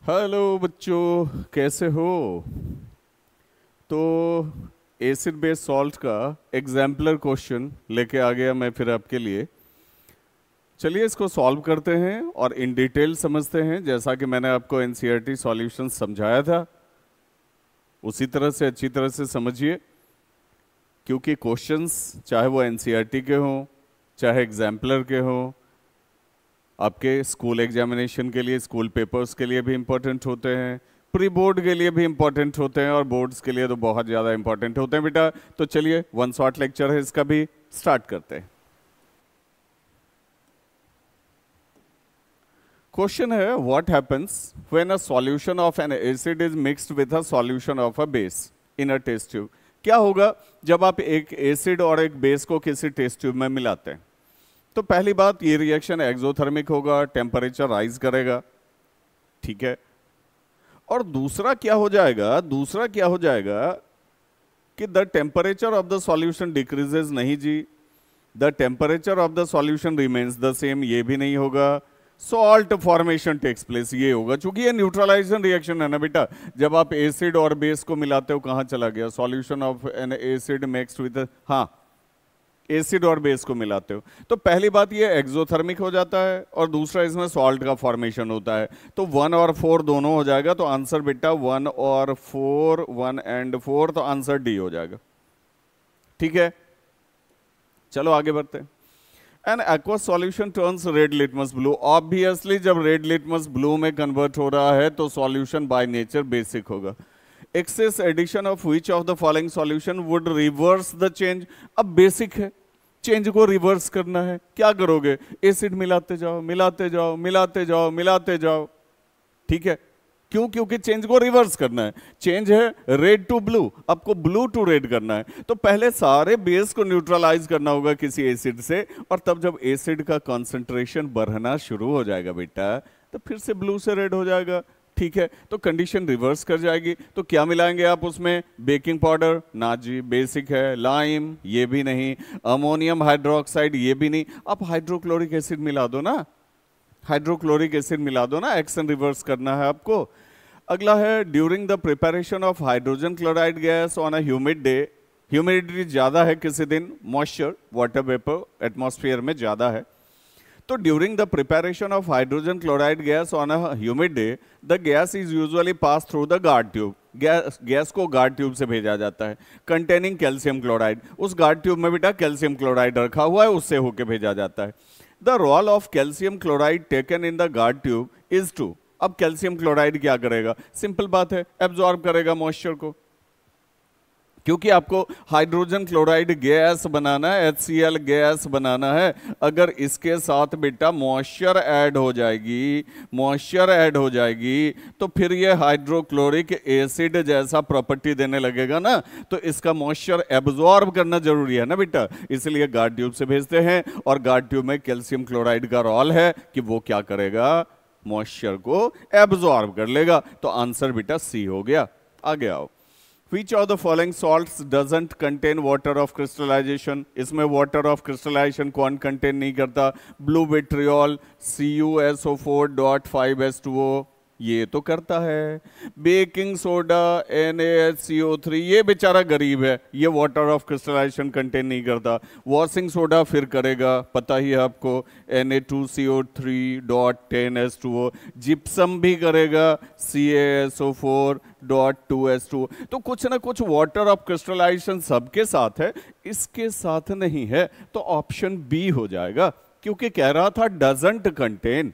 Hello बच्चों, कैसे हो? तो एसिड बेस सॉल्ट का एग्जाम्पलर क्वेश्चन लेके आ गया मैं फिर आपके लिए। चलिए इसको सॉल्व करते हैं और इन डिटेल समझते हैं। जैसा कि मैंने आपको एनसीईआरटी सॉल्यूशन समझाया था उसी तरह से अच्छी तरह से समझिए, क्योंकि क्वेश्चंस चाहे वो एनसीईआरटी के हों चाहे एग्जाम्पलर के हों, आपके स्कूल एग्जामिनेशन के लिए, स्कूल पेपर्स के लिए भी इम्पोर्टेंट होते हैं, प्री बोर्ड के लिए भी इम्पोर्टेंट होते हैं और बोर्ड्स के लिए तो बहुत ज़्यादा इम्पोर्टेंट होते हैं बेटा। तो चलिए वन शॉट लेक्चर है, इसका भी स्टार्ट करते हैं। क्वेश्चन है, what happens when a solution of an acid is mixed with a solution of a base in a test tube. क्या होगा जब आप एक एसिड और एक बेस को किसी टेस्ट ट्यूब में मिलाते हैं? तो पहली बात, ये रिएक्शन एक्सोथर्मिक होगा, टेम्परेचर राइज करेगा, ठीक है। और दूसरा क्या हो जाएगा, कि the temperature of the solution decreases, नहीं जी, the temperature of the solution remains the same, ये भी नहीं होगा। सॉल्ट फॉर्मेशन टेक्स प्लेस, ये होगा। चूंकि ये न्यूट्रलाइजेशन रिएक्शन है ना बेटा, जब आप एसिड और बेस को मिलाते हो, कहां चला गया, solution of an acid mixed with, हाँ, एसिड और बेस को मिलाते हो। तो पहली बात ये एक्सोथर्मिक हो जाता है और दूसरा इसमें सॉल्ट का फॉर्मेशन होता है। तो 1 और 4 दोनों हो जाएगा। तो आंसर बेटा 1 और 4, 1 एंड 4, तो आंसर डी हो जाएगा, ठीक है। चलो आगे बढ़ते हैं। An aqua solution turns red litmus blue. Obviously जब रेड लिटमस ब्लू में कन्वर्ट हो रहा है तो सॉल्यूशन बाय नेचर बेसिक होगा। Excess addition of which of the following solution would reverse the change. अब बेसिक है, चेंज को रिवर्स करना है, क्या करोगे, एसिड मिलाते जाओ मिलाते जाओ मिलाते जाओ मिलाते जाओ, ठीक है। क्यों? क्योंकि चेंज को रिवर्स करना है। चेंज है रेड टू ब्लू, आपको ब्लू टू रेड करना है। तो पहले सारे बेस को न्यूट्रलाइज करना होगा किसी एसिड से, और तब जब एसिड का कॉन्सेंट्रेशन बढ़ना शुरू हो जाएगा बेटा, तो फिर से ब्लू से रेड हो जाएगा, ठीक है। तो कंडीशन रिवर्स कर जाएगी। तो क्या मिलाएंगे आप उसमें, बेकिंग पाउडर, ना जी, बेसिक है। लाइम, ये भी नहीं। अमोनियम हाइड्रोक्साइड, ये भी नहीं। आप हाइड्रोक्लोरिक एसिड मिला दो ना, हाइड्रोक्लोरिक एसिड मिला दो ना, एक्शन रिवर्स करना है आपको। अगला है, during the preparation of hydrogen chloride gas on a humid day. Humidity ज्यादा है किसी दिन, मॉइस्चर, वाटर वेपर एटमॉस्फेयर में ज्यादा है। तो during the preparation of hydrogen chloride gas on a humid day, the gas is usually pass through the guard tube. Gas को guard tube से भेजा जाता है, कंटेनिंग कैल्शियम क्लोराइड। उस गार्ड ट्यूब में बेटा कैल्शियम क्लोराइड रखा हुआ है, उससे होके भेजा जाता है। The role of calcium chloride taken in the guard tube is to. अब कैल्शियम क्लोराइड क्या करेगा, सिंपल बात है, एब्जॉर्ब करेगा मॉइस्चर को, क्योंकि आपको हाइड्रोजन क्लोराइड गैस बनाना है, HCl गैस बनाना है। अगर इसके साथ बेटा मॉइस्चर ऐड हो जाएगी, तो फिर ये हाइड्रोक्लोरिक एसिड जैसा प्रॉपर्टी देने लगेगा ना, तो इसका मॉइस्चर एब्जॉर्ब करना जरूरी है ना बेटा, इसलिए गार्ड ट्यूब से भेजते हैं। और गार्ड ट्यूब में कैल्शियम क्लोराइड का रोल है कि वो क्या करेगा, मॉइस्चर को एब्जॉर्ब कर लेगा। तो आंसर बेटा सी हो गया। आगे आओ। Which of the following salts doesn't contain water of crystallization? इसमें water of crystallization कौन contain नहीं करता? Blue vitriol, CuSO4.5H2O, ये तो करता है। बेकिंग सोडा, NaHCO3, ये बेचारा गरीब है, ये वाटर ऑफ क्रिस्टलाइजेशन कंटेन नहीं करता। वॉशिंग सोडा फिर करेगा, पता ही है आपको, Na2CO3.10H2O। जिप्सम भी करेगा, CaSO4.2H2O। तो कुछ ना कुछ वाटर ऑफ क्रिस्टलाइजेशन सबके साथ है, इसके साथ नहीं है, तो ऑप्शन बी हो जाएगा, क्योंकि कह रहा था doesn't contain.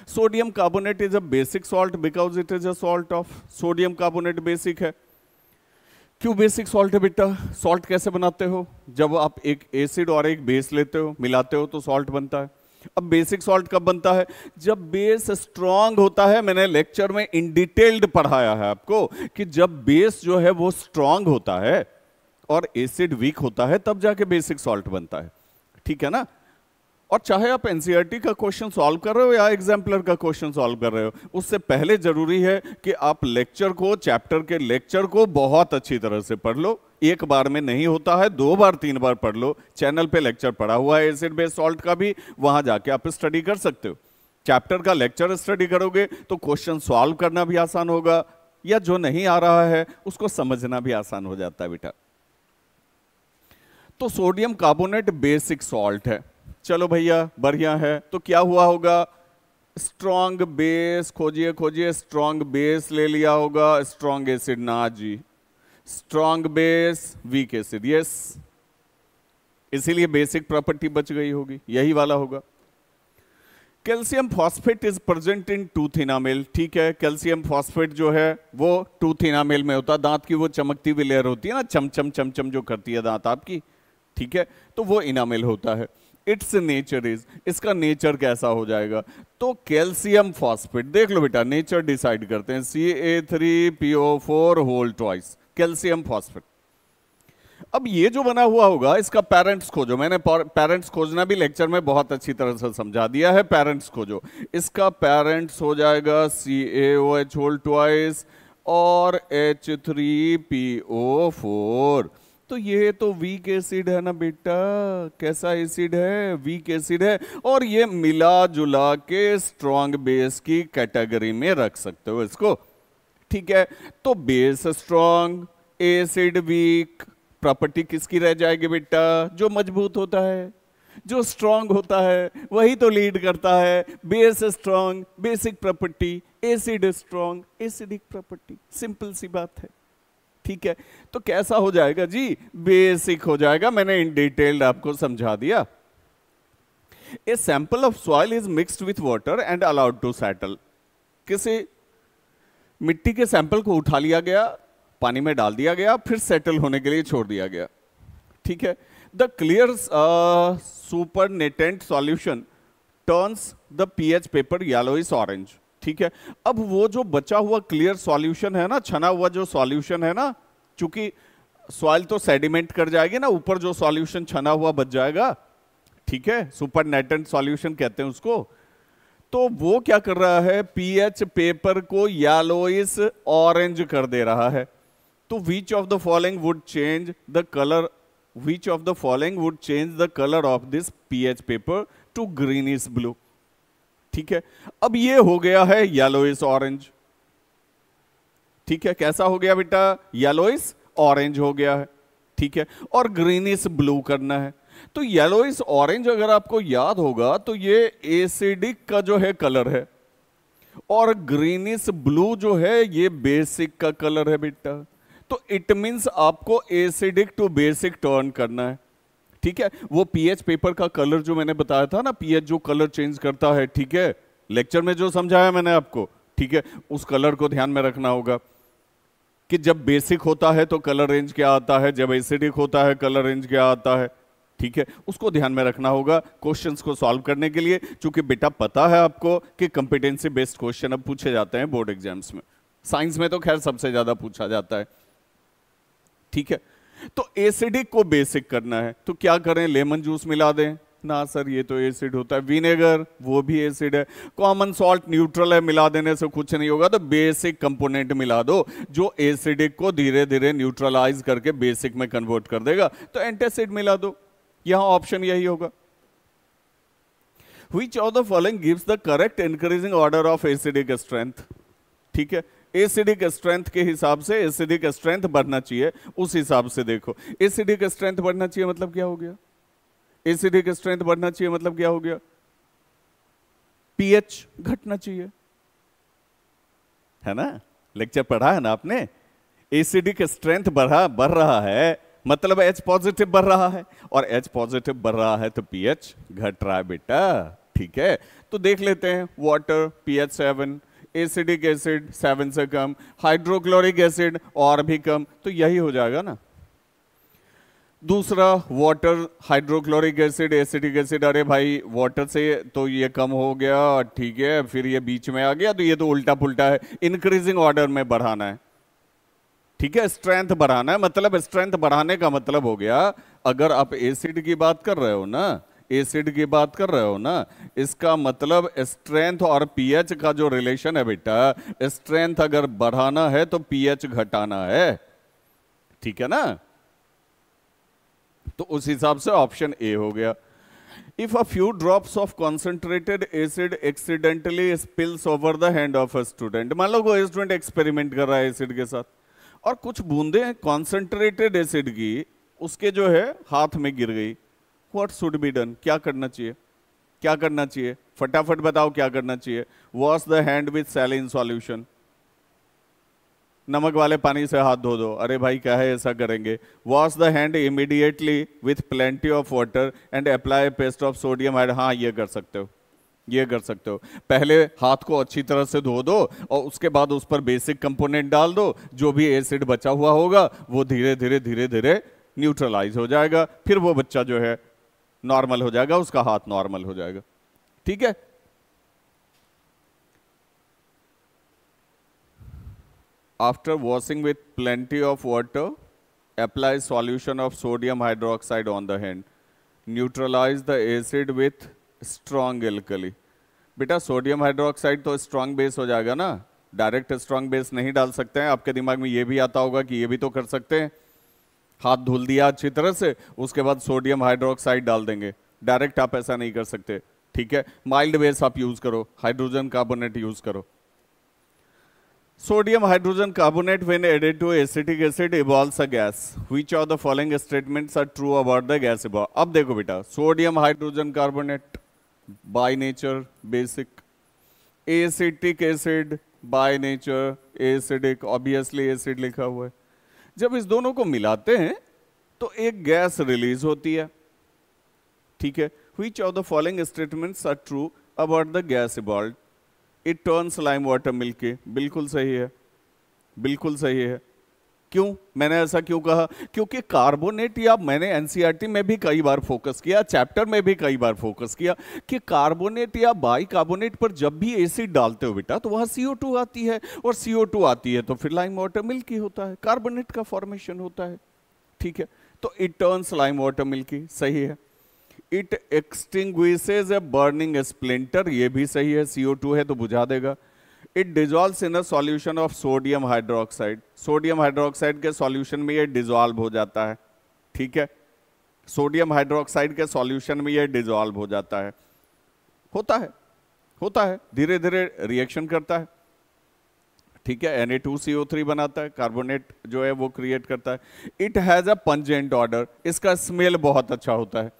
Sodium carbonate is a basic salt because it is a salt of. Sodium carbonate basic है। क्यों बेसिक सॉल्ट है बेटा? सॉल्ट कैसे बनाते हो, जब आप एक एसिड और एक बेस लेते हो, मिलाते हो, तो सॉल्ट बनता है। अब बेसिक सॉल्ट कब बनता है, जब बेस स्ट्रांग होता है। मैंने लेक्चर में इन डिटेल्ड पढ़ाया है आपको कि जब बेस जो है वो स्ट्रांग होता है और एसिड वीक होता है, तब जाके बेसिक सॉल्ट बनता है, ठीक है ना। और चाहे आप एनसीईआरटी का क्वेश्चन सॉल्व कर रहे हो या एग्जाम्पलर का क्वेश्चन सॉल्व कर रहे हो, उससे पहले जरूरी है कि आप लेक्चर को, चैप्टर के लेक्चर को बहुत अच्छी तरह से पढ़ लो। एक बार में नहीं होता है, 2 बार 3 बार पढ़ लो। चैनल पे लेक्चर पढ़ा हुआ है एसिड बेस सॉल्ट का भी, वहां जाके आप स्टडी कर सकते हो। चैप्टर का लेक्चर स्टडी करोगे तो क्वेश्चन सॉल्व करना भी आसान होगा, या जो नहीं आ रहा है उसको समझना भी आसान हो जाता है बेटा। तो सोडियम कार्बोनेट बेसिक सॉल्ट है, चलो भैया बढ़िया है। तो क्या हुआ होगा, स्ट्रॉन्ग बेस खोजिए खोजिए, स्ट्रॉन्ग बेस ले लिया होगा, स्ट्रॉन्ग एसिड ना जी, strong base weak acid, yes, इसीलिए बेसिक प्रॉपर्टी बच गई होगी, यही वाला होगा। Calcium phosphate is present in tooth enamel, ठीक है, कैल्शियम फॉस्फेट जो है वो टूथ इनामेल में होता है, दांत की वो चमकती हुई लेयर होती है ना, चमचम चमचम जो करती है दांत आपकी, ठीक है, तो वो इनामेल होता है। इट्स नेचर इज, इसका नेचर कैसा हो जाएगा, तो कैल्शियम फॉस्फेट देख लो बेटा, नेचर डिसाइड करते हैं, CA3PO4 whole twice, calcium phosphate. अब ये जो बना हुआ होगा इसका पेरेंट्स खोजो, मैंने पेरेंट्स खोजना भी लेक्चर में बहुत अच्छी तरह से समझा दिया है, पेरेंट्स खोजो, इसका पेरेंट्स हो जाएगा CaOH होल ट्वाइस और H3PO4। तो ये तो वीक एसिड है ना बेटा, कैसा एसिड है, वीक एसिड है, और ये मिला जुला के स्ट्रॉन्ग बेस की कैटेगरी में रख सकते हो इसको, ठीक है। तो base strong, acid weak, property किसकी रह जाएगी बेटा, जो मजबूत होता है, जो स्ट्रॉन्ग होता है वही तो लीड करता है, base strong basic property, acid strong acidic property, simple सी बात है, ठीक है। तो कैसा हो जाएगा जी, बेसिक हो जाएगा, मैंने इन डिटेल आपको समझा दिया। A sample of soil is mixed with water and allowed to settle, किसी मिट्टी के सैंपल को उठा लिया गया, पानी में डाल दिया गया, फिर सेटल होने के लिए छोड़ दिया गया, ठीक है। The clear supernatant solution turns the pH paper yellowish orange, ठीक है। अब वो जो बचा हुआ क्लियर सॉल्यूशन है ना, छना हुआ जो सॉल्यूशन है ना, चूंकि सॉइल तो सेडिमेंट कर जाएगी ना, ऊपर जो सॉल्यूशन छना हुआ बच जाएगा, ठीक है, सुपरनेटेंट सॉल्यूशन कहते हैं उसको। तो वो क्या कर रहा है, पीएच पेपर को येलोइश ऑरेंज कर दे रहा है। तो which of the following would change the colour, which of the following would change the colour of this pH paper two greenish blue, ठीक है। अब ये हो गया है येलोइश ऑरेंज, ठीक है, कैसा हो गया बेटा, येलोइश ऑरेंज हो गया है, ठीक है, और ग्रीनिश ब्लू करना है। तो येलोइश ऑरेंज अगर आपको याद होगा तो ये एसिडिक का जो है कलर है, और ग्रीनिश ब्लू जो है ये बेसिक का कलर है बेटा। तो इट मींस आपको एसिडिक टू बेसिक टर्न करना है, ठीक है। वो पीएच पेपर का कलर जो मैंने बताया था ना, पीएच जो कलर चेंज करता है, ठीक है, लेक्चर में जो समझाया मैंने आपको, ठीक है, उस कलर को ध्यान में रखना होगा कि जब बेसिक होता है तो कलर रेंज क्या आता है, जब एसिडिक होता है कलर रेंज क्या आता है, ठीक है, उसको ध्यान में रखना होगा क्वेश्चंस को सॉल्व करने के लिए। चूंकि बेटा पता है आपको कि कंपिटेंसी बेस्ड क्वेश्चन अब पूछे जाते हैं बोर्ड एग्जाम्स में, साइंस में तो खैर सबसे ज्यादा पूछा जाता है, ठीक है। तो एसिडिक को बेसिक करना है तो क्या करें, लेमन जूस मिला दें ना सर, ये तो एसिड होता है, विनेगर वो भी एसिड है, कॉमन सॉल्ट न्यूट्रल है, मिला देने से कुछ नहीं होगा, तो बेसिक कंपोनेंट मिला दो जो एसिडिक को धीरे धीरे न्यूट्रलाइज करके बेसिक में कन्वर्ट कर देगा, तो एंटासिड मिला दो, यहां ऑप्शन यही होगा। Which of the following gives the correct increasing order of acidic strength, ठीक है, एसिडिक स्ट्रेंथ के हिसाब से एसिडिक स्ट्रेंथ बढ़ना चाहिए, उस हिसाब से देखो, एसिडिक स्ट्रेंथ बढ़ना चाहिए मतलब क्या हो गया, एसिडिक स्ट्रेंथ बढ़ना चाहिए मतलब क्या हो गया, पीएच घटना चाहिए, है ना, लेक्चर पढ़ा है ना आपने, एसिडिक स्ट्रेंथ बढ़ रहा है मतलब H पॉजिटिव बढ़ रहा है, और H पॉजिटिव बढ़ रहा है तो पीएच घट रहा है बेटा, ठीक है। तो देख लेते हैं, वाटर pH 7, एसिडिक एसिड 7 से कम, हाइड्रोक्लोरिक एसिड और भी कम, तो यही हो जाएगा ना। दूसरा water, hydrochloric acid, acidic acid, अरे भाई वाटर से तो ये कम हो गया, ठीक है, फिर ये बीच में आ गया, तो ये तो उल्टा पुल्टा है, इंक्रीजिंग ऑर्डर में बढ़ाना है, ठीक है, स्ट्रेंथ बढ़ाना है, मतलब स्ट्रेंथ बढ़ाने का मतलब हो गया, अगर आप एसिड की बात कर रहे हो ना, एसिड की बात कर रहे हो ना, इसका मतलब स्ट्रेंथ और पीएच का जो रिलेशन है बेटा, स्ट्रेंथ अगर बढ़ाना है तो पीएच घटाना है, ठीक है ना। तो उस हिसाब से ऑप्शन ए हो गया। If a few drops of concentrated acid accidentally spills over the hand of a student, मान लो कोई स्टूडेंट एक्सपेरिमेंट कर रहा है एसिड के साथ और कुछ बूंदे कॉन्सेंट्रेटेड एसिड की उसके जो है हाथ में गिर गई, व्हाट शुड बी डन? क्या करना चाहिए? क्या करना चाहिए? फटाफट बताओ क्या करना चाहिए? Wash the hand with saline solution, नमक वाले पानी से हाथ धो दो। अरे भाई क्या है ऐसा करेंगे? Wash the hand immediately with plenty of water and apply paste of sodium hide. हाँ ये कर सकते हो, ये कर सकते हो। पहले हाथ को अच्छी तरह से धो दो और उसके बाद उस पर बेसिक कंपोनेंट डाल दो, जो भी एसिड बचा हुआ होगा वो धीरे धीरे धीरे धीरे न्यूट्रलाइज हो जाएगा, फिर वो बच्चा जो है नॉर्मल हो जाएगा, उसका हाथ नॉर्मल हो जाएगा। ठीक है, after washing with plenty of water, apply solution of sodium hydroxide on the hand, neutralize the acid with strong alkali। बेटा सोडियम हाइड्रोक्साइड तो स्ट्रॉन्ग बेस हो जाएगा ना, डायरेक्ट स्ट्रॉन्ग बेस नहीं डाल सकते हैं। आपके दिमाग में ये भी आता होगा कि ये भी तो कर सकते हैं, हाथ धुल दिया अच्छी तरह से, उसके बाद सोडियम हाइड्रोक्साइड डाल देंगे, डायरेक्ट आप ऐसा नहीं कर सकते। ठीक है, माइल्ड बेस आप यूज करो, हाइड्रोजन कार्बोनेट यूज करो। Sodium hydrogen carbonate when added to acetic acid evolves a gas. Which of the following statements are true about the gas evolve? अब देखो बेटा, sodium hydrogen carbonate bye nature basic, acetic acid by nature acidic, obviously acid लिखा हुआ है। जब इस दोनों को मिलाते हैं तो एक गैस रिलीज होती है। ठीक है, Which of the following statements are true about the gas evolved? It turns lime water milky, बिल्कुल सही है, बिल्कुल सही है। क्यों मैंने ऐसा क्यों कहा? क्योंकि कार्बोनेट, या मैंने एनसीईआरटी में भी कई बार फोकस किया, चैप्टर में भी कई बार फोकस किया कि कार्बोनेट या बाई कार्बोनेट पर जब भी एसिड डालते हो बेटा तो वहां CO2 आती है, और CO2 आती है तो फिर लाइम वाटर मिल्की होता है, कार्बोनेट का फॉर्मेशन होता है। ठीक है, तो it turns lime water milky सही है। It extinguishes a burning splinter, ये भी सही है, CO2 है तो बुझा देगा। It dissolves in a solution of sodium hydroxide, sodium hydroxide के सॉल्यूशन में ये डिजॉल्व हो जाता है। ठीक है, सोडियम हाइड्रोक्साइड के सॉल्यूशन में ये डिजॉल्व हो जाता है, होता है धीरे धीरे रिएक्शन करता है। ठीक है, Na2CO3 बनाता है, कार्बोनेट जो है वो क्रिएट करता है। It has a pungent order, इसका स्मेल बहुत अच्छा होता है।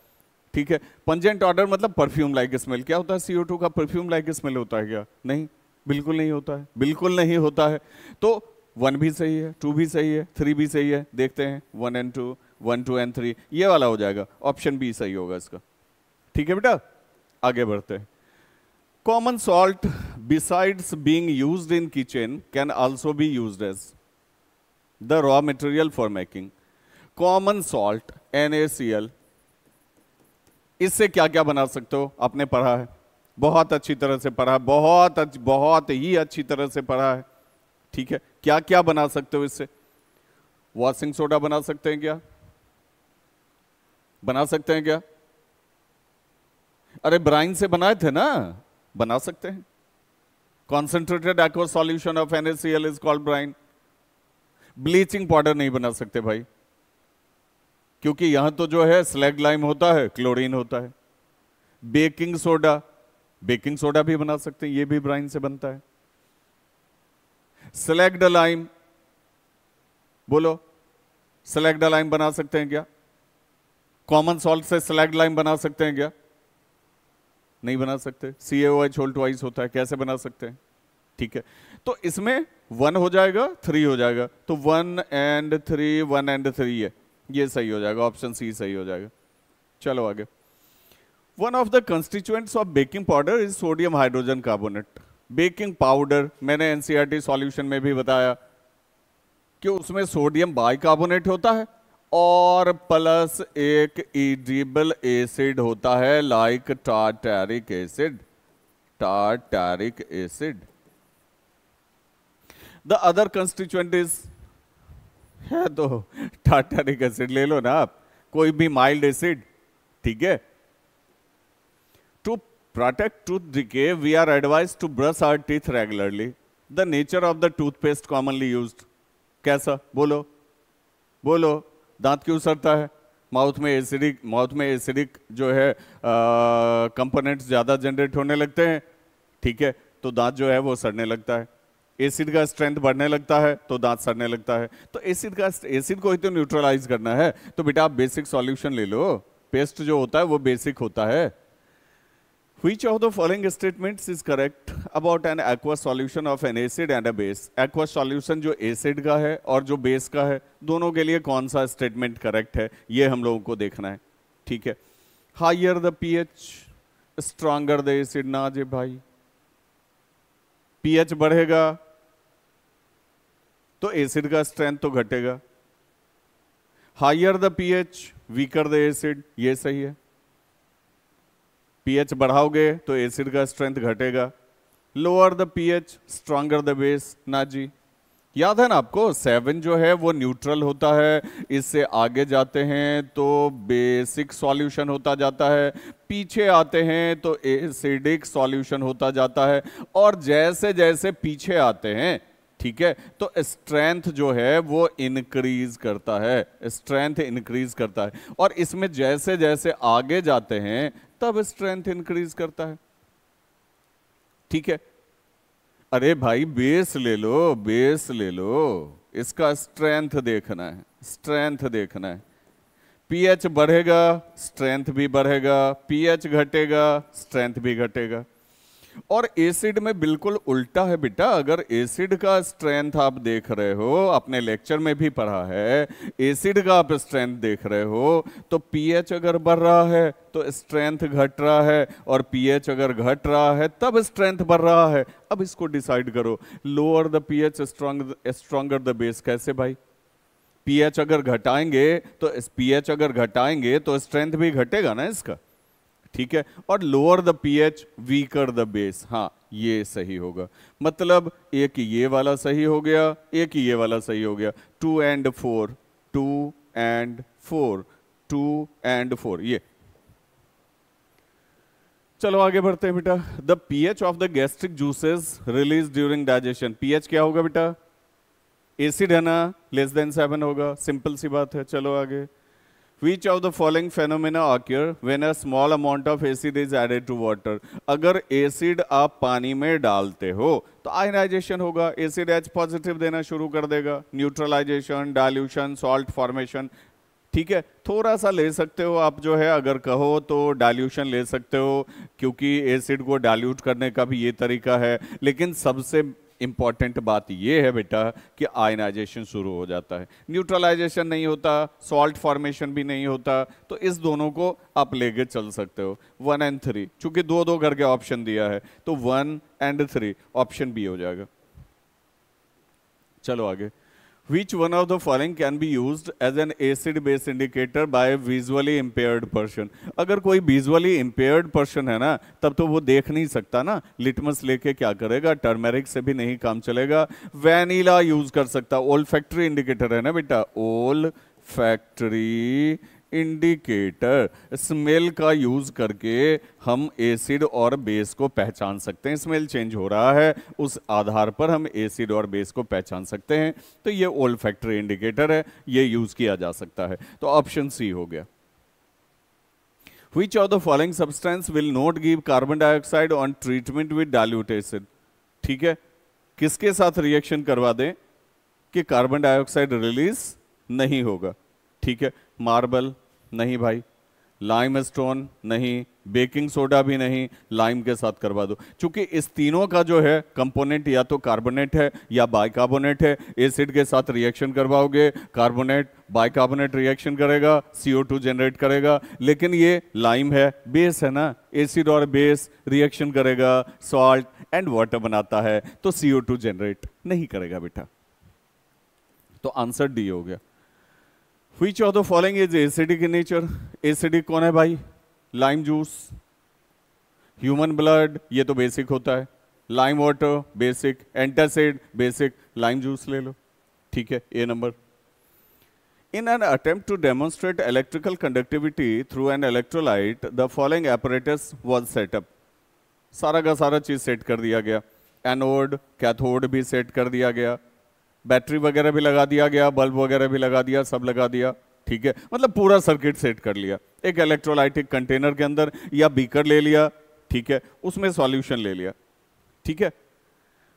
ठीक है, पंजेंट ऑर्डर मतलब परफ्यूम लाइक स्मेल। क्या होता है CO2 का? परफ्यूम लाइक स्मेल होता है क्या? नहीं, बिल्कुल नहीं होता है, बिल्कुल नहीं होता है। तो 1 भी सही है, 2 भी सही है, 3 भी सही है। देखते हैं 1 and 2, 1, 2 and 3, ये वाला हो जाएगा, ऑप्शन बी सही होगा इसका। ठीक है बेटा, आगे बढ़ते हैं। Common salt besides being used in kitchen can also be used as the raw material for making. Common salt NaCl, इससे क्या क्या बना सकते हो? आपने पढ़ा है, बहुत अच्छी तरह से पढ़ा है, बहुत ही अच्छी तरह से पढ़ा है। ठीक है, क्या क्या बना सकते हो इससे? वॉशिंग सोडा बना सकते हैं क्या? बना सकते हैं क्या? अरे ब्राइन से बनाए थे ना, बना सकते हैं। Concentrated aqua solution of NaCl is called brine. Bleaching powder नहीं बना सकते भाई, क्योंकि यहां तो जो है स्लैग लाइम होता है, क्लोरीन होता है। बेकिंग सोडा भी बना सकते हैं, ये भी ब्राइन से बनता है। स्लैग्ड लाइम, बोलो स्लैग्ड लाइम बना सकते हैं क्या? कॉमन सॉल्ट से स्लैग्ड लाइम बना सकते हैं क्या? नहीं बना सकते, CaOH होल ट्वाइस होता है, कैसे बना सकते हैं? ठीक है, तो इसमें 1 हो जाएगा, 3 हो जाएगा, तो 1 and 3 है, ये सही हो जाएगा, ऑप्शन सी सही हो जाएगा। चलो आगे। One of the constituents of baking powder is sodium hydrogen carbonate. Baking powder मैंने एनसीईआरटी सॉल्यूशन में भी बताया कि उसमें सोडियम बाइकार्बोनेट होता है और प्लस एक एडिबल एसिड होता है, like tartaric acid. The other constituent is, है तो टार्टारिक एसिड ले लो ना आप, कोई भी माइल्ड एसिड। ठीक है, to protect tooth decay we are advise to brush our teeth regularly. The nature of the toothpaste commonly used, कैसा? बोलो बोलो, दांत क्यों सड़ता है? माउथ में एसिडिक जो है कंपोनेंट्स ज़्यादा जनरेट होने लगते हैं, ठीक है, तो दांत जो है वो सड़ने लगता है। एसिड का स्ट्रेंथ बढ़ने लगता है तो दांत सड़ने लगता है। तो एसिड को ही तो न्यूट्रलाइज करना है, तो बेटा आप बेसिक सॉल्यूशन ले लो। पेस्ट जो होता है वो बेसिक होता है। Which of the following statements is correct about an aqueous solution of an acid and a base? Aqueous solution जो एसिड का है और जो बेस का है, दोनों के लिए कौन सा स्टेटमेंट करेक्ट है, ये हम लोगों को देखना है, ठीक है। Higher the pH stronger the acid, ना जे भाई, पीएच बढ़ेगा तो एसिड का स्ट्रेंथ तो घटेगा। Higher the pH weaker the acid, ये सही है। पीएच बढ़ाओगे तो एसिड का स्ट्रेंथ घटेगा। Lower the pH stronger the base, ना जी। याद है ना आपको, 7 जो है वो न्यूट्रल होता है, इससे आगे जाते हैं तो बेसिक सॉल्यूशन होता जाता है, पीछे आते हैं तो एसिडिक सॉल्यूशन होता जाता है। और जैसे जैसे पीछे आते हैं, ठीक है, तो स्ट्रेंथ जो है वो इंक्रीज करता है, स्ट्रेंथ इंक्रीज करता है। और इसमें जैसे जैसे आगे जाते हैं तब स्ट्रेंथ इंक्रीज करता है, ठीक है। अरे भाई बेस ले लो, बेस ले लो, इसका स्ट्रेंथ देखना है, स्ट्रेंथ देखना है। पीएच बढ़ेगा स्ट्रेंथ भी बढ़ेगा, पीएच घटेगा स्ट्रेंथ भी घटेगा। और एसिड में बिल्कुल उल्टा है बेटा। अगर एसिड का स्ट्रेंथ आप देख रहे हो, अपने लेक्चर में भी पढ़ा है, एसिड का आप स्ट्रेंथ देख रहे हो, तो पीएच अगर बढ़ रहा है तो स्ट्रेंथ घट रहा है, और पीएच अगर घट रहा है तब स्ट्रेंथ बढ़ रहा है। अब इसको डिसाइड करो, lower the pH stronger the base, कैसे भाई? पीएच अगर घटाएंगे तो स्ट्रेंथ भी घटेगा ना इसका, ठीक है। और lower the pH weaker the base, हाँ ये सही होगा। मतलब एक ये वाला सही हो गया, एक ये वाला सही हो गया। 2 and 4, 2 and 4, 2 and 4, ये। चलो आगे बढ़ते हैं बेटा। The pH of the gastric juices release during digestion, pH क्या होगा बेटा? एसिड है ना, लेस देन 7 होगा, सिंपल सी बात है। चलो आगे। Which of the following phenomena occur when a small amount of acid is added to water? अगर एसिड आप पानी में डालते हो तो आयनाइजेशन होगा, एसिड H पॉजिटिव देना शुरू कर देगा, न्यूट्रलाइजेशन, डाइल्यूशन, सॉल्ट फॉर्मेशन, ठीक है। थोड़ा सा ले सकते हो आप, जो है अगर कहो तो डाइल्यूशन ले सकते हो, क्योंकि एसिड को डाइल्यूट करने का भी ये तरीका है। लेकिन सबसे इंपॉर्टेंट बात ये है बेटा कि आयनाइजेशन शुरू हो जाता है, न्यूट्रलाइजेशन नहीं होता, सॉल्ट फॉर्मेशन भी नहीं होता। तो इस दोनों को आप लेके चल सकते हो, 1 and 3, चूंकि 2-2 करके ऑप्शन दिया है तो 1 and 3 ऑप्शन बी हो जाएगा। चलो आगे। Which one of the following can be used as an acid base indicator by a visually impaired person? अगर कोई visually impaired person है ना, तब तो वो देख नहीं सकता ना, लिटमस लेके क्या करेगा? टर्मेरिक से भी नहीं काम चलेगा, वैनिला यूज कर सकता। ओल्फैक्टरी इंडिकेटर है ना बेटा, ओल्फैक्टरी इंडिकेटर, स्मेल का यूज करके हम एसिड और बेस को पहचान सकते हैं। स्मेल चेंज हो रहा है, उस आधार पर हम एसिड और बेस को पहचान सकते हैं। तो ये ओल्फैक्टरी इंडिकेटर है, ये यूज किया जा सकता है। तो ऑप्शन सी हो गया। Which of the following substance will not give carbon dioxide on treatment with dilute acid? ठीक है, किसके साथ रिएक्शन करवा दें कि कार्बन डाइऑक्साइड रिलीज नहीं होगा? ठीक है, मार्बल नहीं भाई, लाइम स्टोन नहीं, बेकिंग सोडा भी नहीं, लाइम के साथ करवा दो। क्योंकि इस तीनों का जो है कंपोनेंट या तो कार्बोनेट है या बाइकार्बोनेट है। एसिड के साथ रिएक्शन करवाओगे, कार्बोनेट बाइकार्बोनेट रिएक्शन करेगा, CO2 जनरेट करेगा। लेकिन ये लाइम है, बेस है ना, एसिड और बेस रिएक्शन करेगा, सॉल्ट एंड वाटर बनाता है, तो CO2 जनरेट नहीं करेगा बेटा। तो आंसर डी हो गया। Which of the following is acidic in nature? Acidic कौन है भाई? लाइम जूस, ह्यूमन ब्लड, ये तो बेसिक होता है, lime water basic, antacid basic, lime juice ले लो, ठीक है, ए number. In an attempt to demonstrate electrical conductivity through an electrolyte, the following apparatus was set up. सारा का सारा चीज सेट कर दिया गया, एनोड कैथोड भी सेट कर दिया गया, बैटरी वगैरह भी लगा दिया गया, बल्ब वगैरह भी लगा दिया, सब लगा दिया, ठीक है, मतलब पूरा सर्किट सेट कर लिया, एक इलेक्ट्रोलाइटिक कंटेनर के अंदर या बीकर ले लिया, ठीक है, उसमें सॉल्यूशन ले लिया, ठीक है।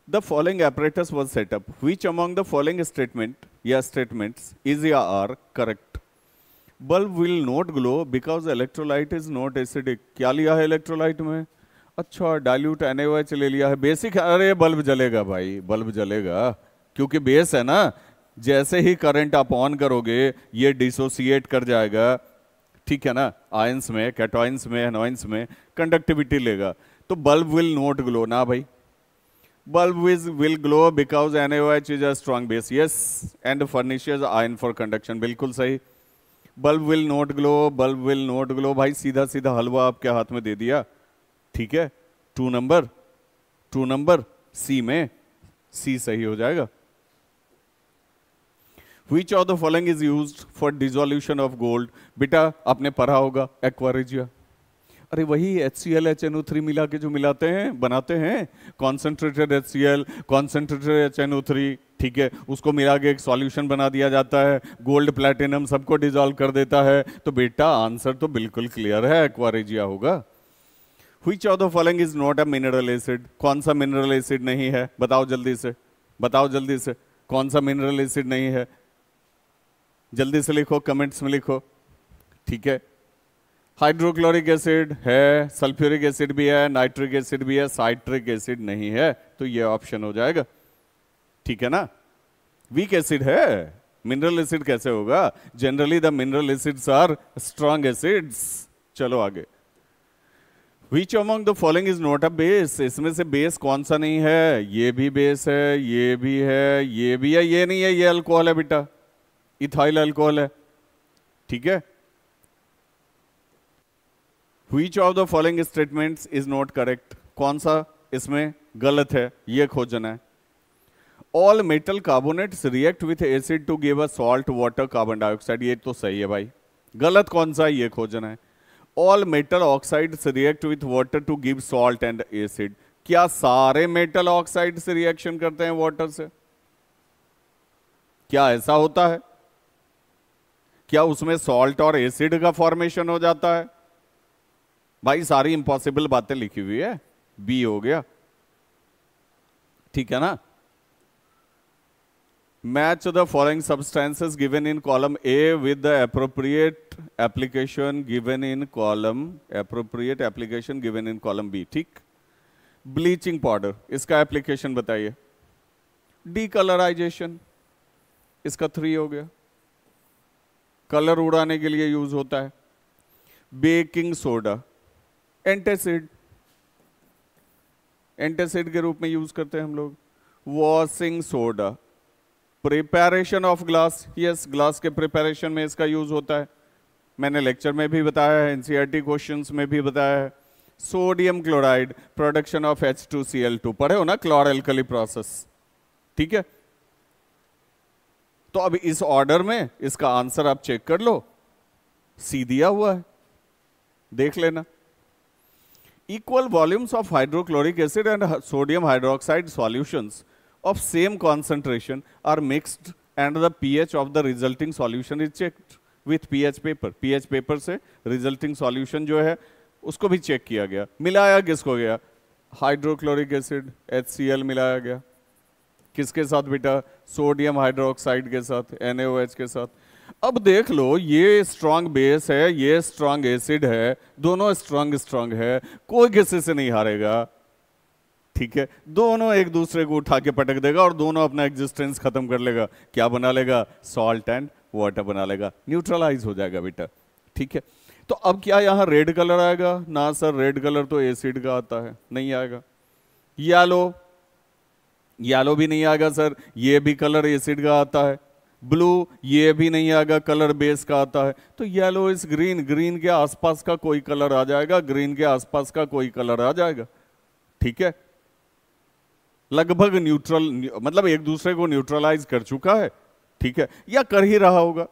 The following apparatus was set up. Which among the following statements is या are correct? Bulb will not glow because electrolyte is not acidic. क्या लिया है इलेक्ट्रोलाइट में? अच्छा, डाइल्यूट NaOH ले लिया है, बेसिक। अरे बल्ब जलेगा भाई, बल्ब जलेगा, क्योंकि बेस है ना। जैसे ही करंट आप ऑन करोगे ये डिसोसिएट कर जाएगा, ठीक है ना, आयंस में, कैटायंस में, एनोयंस में कंडक्टिविटी लेगा। तो बल्ब विल नॉट ग्लो ना भाई, bulb will glow because NaOH is a strong base, yes, and furnishes iron for conduction, बिल्कुल सही। bulb will not glow, bulb will not glow, भाई सीधा सीधा हलवा आपके हाथ में दे दिया, ठीक है। 2 नंबर सी में, सी सही हो जाएगा। Which of the following is used for dissolution of gold? बेटा आपने पढ़ा होगा एक्वा रेजिया। अरे वही HCl HNO3 मिला के जो मिलाते हैं, बनाते हैं, कॉन्सेंट्रेटेड HCl, कॉन्सेंट्रेटेड HNO3, ठीक है, उसको मिला के एक सॉल्यूशन बना दिया जाता है, गोल्ड प्लैटिनम सबको डिसॉल्व कर देता है। तो बेटा आंसर तो बिल्कुल क्लियर है, एक्वा रेजिया होगा। Which of the following is not a mineral acid? कौन सा मिनरल एसिड नहीं है? बताओ जल्दी से, बताओ जल्दी से, कौन सा मिनरल एसिड नहीं है? जल्दी से लिखो, कमेंट्स में लिखो, ठीक है। हाइड्रोक्लोरिक एसिड है, सल्फ्यूरिक एसिड भी है, नाइट्रिक एसिड भी है, साइट्रिक एसिड नहीं है, तो ये ऑप्शन हो जाएगा, ठीक है ना। वीक एसिड है, मिनरल एसिड कैसे होगा? Generally the mineral acids are strong acids. चलो आगे। Which among the following is not a base? इसमें से बेस कौन सा नहीं है? ये भी बेस है, ये भी है, ये भी है, ये नहीं है, ये अल्कोहल है बेटा, इथाइल अल्कोहल है, ठीक है। Which of the following statements is not correct? कौन सा इसमें गलत है, ये खोजना है। All metal carbonates react with acid to give a salt, water, carbon dioxide, ये तो सही है भाई। गलत कौन सा, ये खोजना है। All metal oxides react with water to give salt and acid, क्या सारे मेटल ऑक्साइड से रिएक्शन करते हैं वाटर से? क्या ऐसा होता है? क्या उसमें सॉल्ट और एसिड का फॉर्मेशन हो जाता है? भाई सारी इंपॉसिबल बातें लिखी हुई है, बी हो गया, ठीक है ना। Match the following substances given in column A with the appropriate application given in column B, ठीक। ब्लीचिंग पाउडर, इसका एप्लीकेशन बताइए। डीकलराइजेशन, इसका 3 हो गया, कलर उड़ाने के लिए यूज होता है। बेकिंग सोडा, एंटासिड, एंटासिड के रूप में यूज करते हैं हम लोग। Washing soda, preparation of glass, yes, glass के प्रिपरेशन में इसका यूज होता है, मैंने लेक्चर में भी बताया है, एनसीईआरटी क्वेश्चंस में भी बताया है। Sodium chloride, production of H2Cl2, पढ़े हो ना, क्लोर एल्कली प्रोसेस, ठीक है। तो अब इस ऑर्डर में इसका आंसर आप चेक कर लो, सी दिया हुआ है, देख लेना। Equal volumes of hydrochloric acid and sodium hydroxide solutions of same concentration are mixed and the pH of the resulting solution is checked with pH paper. pH paper से resulting solution जो है उसको भी चेक किया गया। मिलाया किसको गया? हाइड्रोक्लोरिक एसिड HCl मिलाया गया, किसके साथ बेटा? सोडियम हाइड्रोक्साइड के साथ, NaOH के साथ। अब देख लो, ये स्ट्रांग बेस है, ये स्ट्रांग एसिड है, दोनों स्ट्रांग है, कोई किसी से नहीं हारेगा, ठीक है। दोनों एक दूसरे को उठा के पटक देगा और दोनों अपना एग्जिस्टेंस खत्म कर लेगा। क्या बना लेगा? सॉल्ट एंड वाटर बना लेगा, न्यूट्रलाइज हो जाएगा बेटा, ठीक है। तो अब क्या यहाँ रेड कलर आएगा? ना सर, रेड कलर तो एसिड का आता है, नहीं आएगा। येलो, येलो भी नहीं आएगा सर, ये भी कलर एसिड का आता है। ब्लू, ये भी नहीं आएगा, कलर बेस का आता है। तो येलो इज ग्रीन, ग्रीन के आसपास का कोई कलर आ जाएगा, ग्रीन के आसपास का कोई कलर आ जाएगा, ठीक है। लगभग न्यूट्रल, मतलब एक दूसरे को न्यूट्रलाइज कर चुका है, ठीक है, या कर ही रहा होगा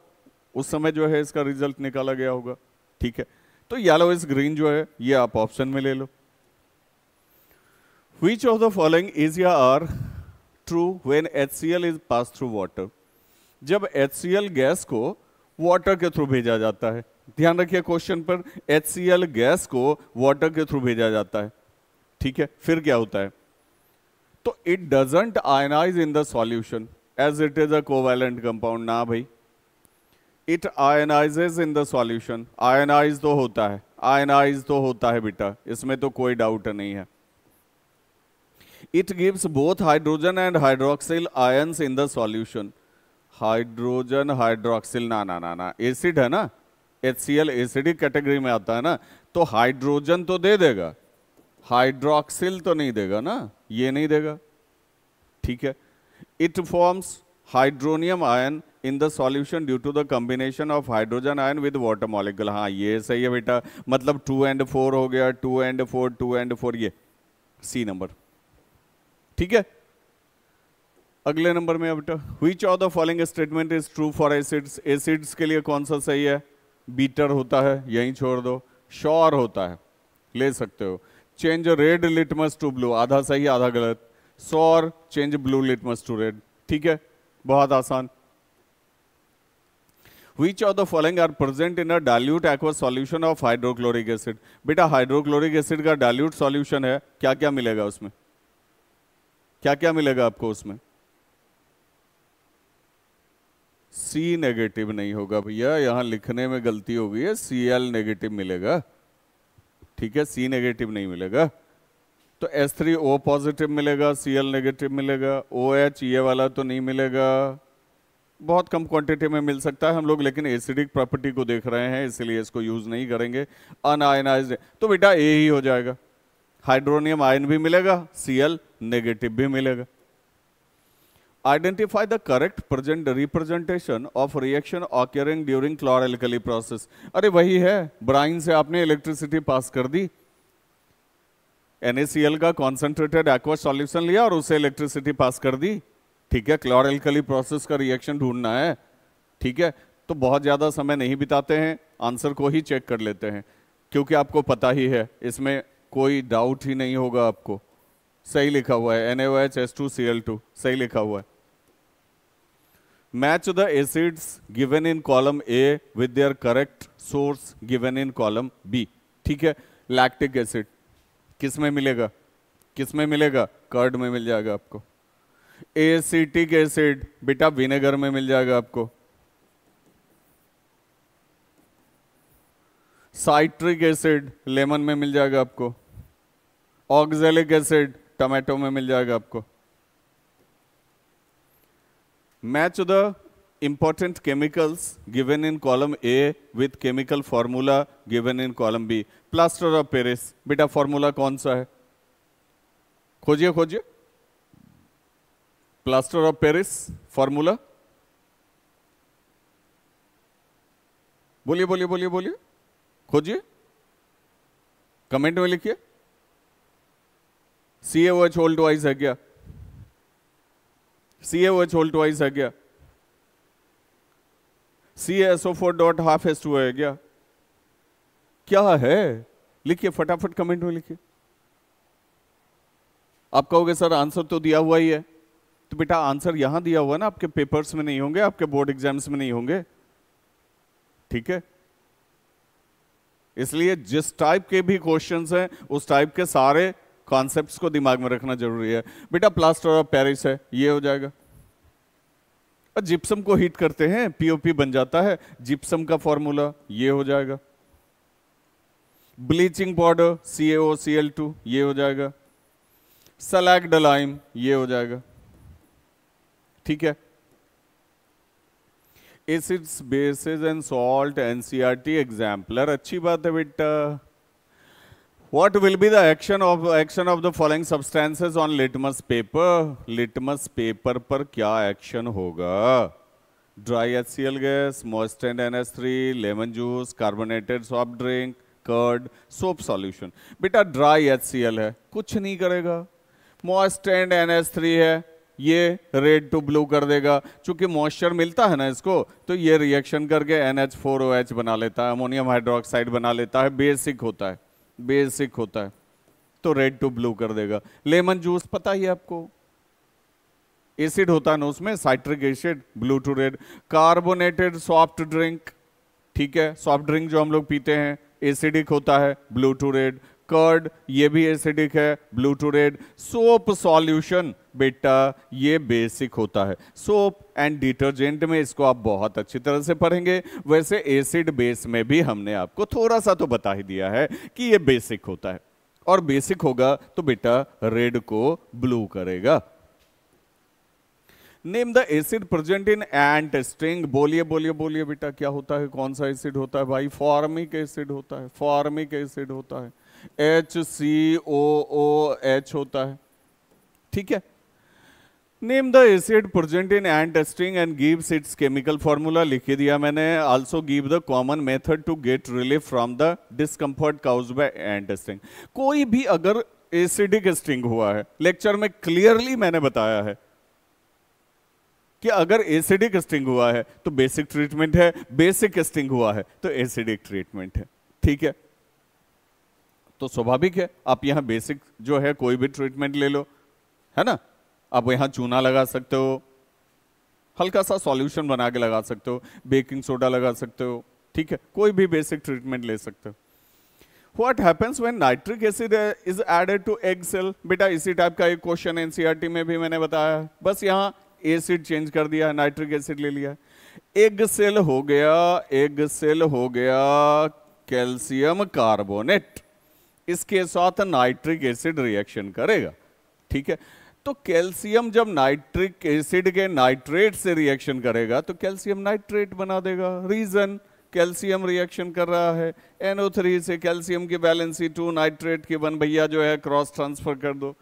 उस समय जो है इसका रिजल्ट निकाला गया होगा, ठीक है। तो येलो इज ग्रीन जो है ये आप ऑप्शन में ले लो। Which of the following is या आर true when HCl is passed through water? जब HCl गैस को वाटर के थ्रू भेजा जाता है। ध्यान रखिए क्वेश्चन पर, HCl गैस को वाटर के थ्रू भेजा जाता है। ठीक है, फिर क्या होता है? तो it doesn't ionize in the solution as it is a covalent compound. ना भाई, it ionizes in the solution. Ionize तो होता है, आयनाइज तो होता है बेटा, इसमें तो कोई डाउट नहीं है। It gives both hydrogen and hydroxyl ions in the solution. Hydrogen hydroxyl, ना ना ना ना, एसिड है ना, HCl एसिडिक कैटेगरी में आता है ना, तो हाइड्रोजन तो दे देगा, हाइड्रोक्सिल तो नहीं देगा ना, ये नहीं देगा। ठीक है, it forms hydronium ion in the solution due to the combination of hydrogen ion with water molecule. हाँ ये सही है बेटा, मतलब 2 and 4 हो गया, 2 and 4, 2 and 4, ये सी नंबर। ठीक है, अगले नंबर में बेटा, which of the following statement is true for acids. Acids के लिए कौन सा सही है? बीटर होता है, यहीं छोड़ दो। श्योर होता है, ले सकते हो। Change red litmus to blue, आधा सही आधा गलत। Sure, change blue litmus to red. ठीक है, बहुत आसान। Which of the following are present in a dilute aqueous solution of hydrochloric acid? बेटा हाइड्रोक्लोरिक एसिड का डाइल्यूट सॉल्यूशन है, क्या क्या मिलेगा उसमें? क्या क्या मिलेगा आपको उसमें? सी नेगेटिव नहीं होगा भैया, यहां लिखने में गलती हो गई है, Cl नेगेटिव मिलेगा। ठीक है, सी नेगेटिव नहीं मिलेगा। तो H3O पॉजिटिव मिलेगा, Cl नेगेटिव मिलेगा। OH ये वाला तो नहीं मिलेगा, बहुत कम क्वांटिटी में मिल सकता है हम लोग, लेकिन एसिडिक प्रॉपर्टी को देख रहे हैं इसलिए इसको यूज नहीं करेंगे। अनआयनाइज्ड, तो बेटा ए ही हो जाएगा। हाइड्रोनियम आयन भी मिलेगा, Cl नेगेटिव भी मिलेगा। Identify the correct present representation of reaction occurring during chlor alkali process. अरे वही है, ब्राइन से आपने इलेक्ट्रिसिटी पास कर दी, NaCl का कॉन्सेंट्रेटेड एक्वा सॉल्यूशन लिया और उसे इलेक्ट्रिसिटी पास कर दी। ठीक है, क्लोर-एल्कली प्रोसेस का रिएक्शन ढूंढना है। ठीक है, तो बहुत ज्यादा समय नहीं बिताते हैं, आंसर को ही चेक कर लेते हैं, क्योंकि आपको पता ही है, इसमें कोई डाउट ही नहीं होगा आपको। सही लिखा हुआ है, NaOH H2Cl2 सही लिखा हुआ है। Match the acids given in column A with their correct source given in column B. ठीक है, लैक्टिक एसिड किस में मिलेगा? किस में मिलेगा? कर्ड में मिल जाएगा आपको। एसिटिक एसिड बेटा विनेगर में मिल जाएगा आपको। साइट्रिक एसिड लेमन में मिल जाएगा आपको। ऑक्जेलिक एसिड टमाटो में मिल जाएगा आपको। Match the important chemicals given in column A with chemical formula given in column B. Plaster of Paris बेटा फॉर्मूला कौन सा है? खोजिए खोजिए, प्लास्टर ऑफ पेरिस फॉर्मूला बोलिए बोलिए बोलिए बोलिए, खोजिए, कमेंट में लिखिए। CaOH होल ट्वाइस है क्या? CaOH होल ट्वाइस है क्या? CaSO4 डॉट हाफ H2O है क्या? क्या है? लिखिए फटाफट कमेंट में लिखिए। आप कहोगे सर आंसर तो दिया हुआ ही है, तो बेटा आंसर यहां दिया हुआ है ना, आपके पेपर्स में नहीं होंगे, आपके बोर्ड एग्जाम्स में नहीं होंगे। ठीक है, इसलिए जिस टाइप के भी क्वेश्चंस हैं उस टाइप के सारे कॉन्सेप्ट्स को दिमाग में रखना जरूरी है। बेटा प्लास्टर ऑफ पेरिस है, ये हो जाएगा। और जिप्सम को हीट करते हैं, POP बन जाता है, जिप्सम का फॉर्मूला ये हो जाएगा। ब्लीचिंग पाउडर CaOCl2 ये हो जाएगा। सलाइक-ड-लाइम ये हो जाएगा। ठीक है, acids bases and salt NCERT exemplar, अच्छी बात है बेटा। What will be the action of the following substances on litmus paper? Litmus paper पर क्या एक्शन होगा? Dry HCl gas, moistened NH3, lemon juice, carbonated soft drink, curd, soap solution. बेटा dry HCl है, कुछ नहीं करेगा। moistened NH3 है, ये रेड टू ब्लू कर देगा, चूंकि मॉइस्चर मिलता है ना इसको, तो ये रिएक्शन करके NH4OH बना लेता है, अमोनियम हाइड्रोक्साइड बना लेता है, बेसिक होता है, बेसिक होता है, तो रेड टू ब्लू कर देगा। लेमन जूस पता ही है आपको, एसिड होता है ना उसमें, citric acid, blue to red. Carbonated soft drink, ठीक है, सॉफ्ट ड्रिंक जो हम लोग पीते हैं एसिडिक होता है, ब्लू टू रेड। कर्ड ये भी एसिडिक है, blue to red. Soap solution बेटा ये बेसिक होता है। सोप एंड डिटर्जेंट में इसको आप बहुत अच्छी तरह से पढ़ेंगे। वैसे एसिड बेस में भी हमने आपको थोड़ा सा तो बता ही दिया है कि ये बेसिक होता है, और बेसिक होगा तो बेटा रेड को ब्लू करेगा। Name the acid present in ant sting. बोलिए बोलिए बोलिए बेटा, क्या होता है, कौन सा एसिड होता है भाई? फॉर्मिक एसिड होता है, फॉर्मिक एसिड होता है, HCOOH होता है, ठीक है। Name the acid present in ant sting and gives its chemical formula. लिख दिया मैंने। Also give the common method to get relief from the discomfort caused by ant sting. कोई भी अगर एसिडिक स्टिंग हुआ है, लेक्चर में क्लियरली मैंने बताया है कि अगर एसिडिक स्टिंग हुआ है तो बेसिक ट्रीटमेंट है, बेसिक स्टिंग हुआ है तो एसिडिक ट्रीटमेंट है, ठीक है। तो स्वाभाविक है आप यहां बेसिक जो है कोई भी ट्रीटमेंट ले लो, है ना। आप यहां चूना लगा सकते हो, हल्का सा सॉल्यूशन बना के लगा सकते हो, बेकिंग सोडा लगा सकते हो, ठीक है, कोई भी बेसिक ट्रीटमेंट ले सकते हो। What happens when nitric acid is added to egg cell? बेटा इसी टाइप का एक क्वेश्चन एनसीईआरटी में भी मैंने बताया है, बस यहाँ एसिड चेंज कर दिया, नाइट्रिक एसिड ले लिया। एग सेल हो गया, एग सेल हो गया कैल्शियम कार्बोनेट, इसके साथ नाइट्रिक एसिड रिएक्शन करेगा, ठीक है। तो कैल्शियम जब नाइट्रिक एसिड के नाइट्रेट से रिएक्शन करेगा तो कैल्शियम नाइट्रेट बना देगा। रीजन, कैल्शियम रिएक्शन कर रहा है, NO3 से कैल्शियम की वैलेंसी 2, नाइट्रेट की 1 भैया जो है क्रॉस ट्रांसफर कर दो,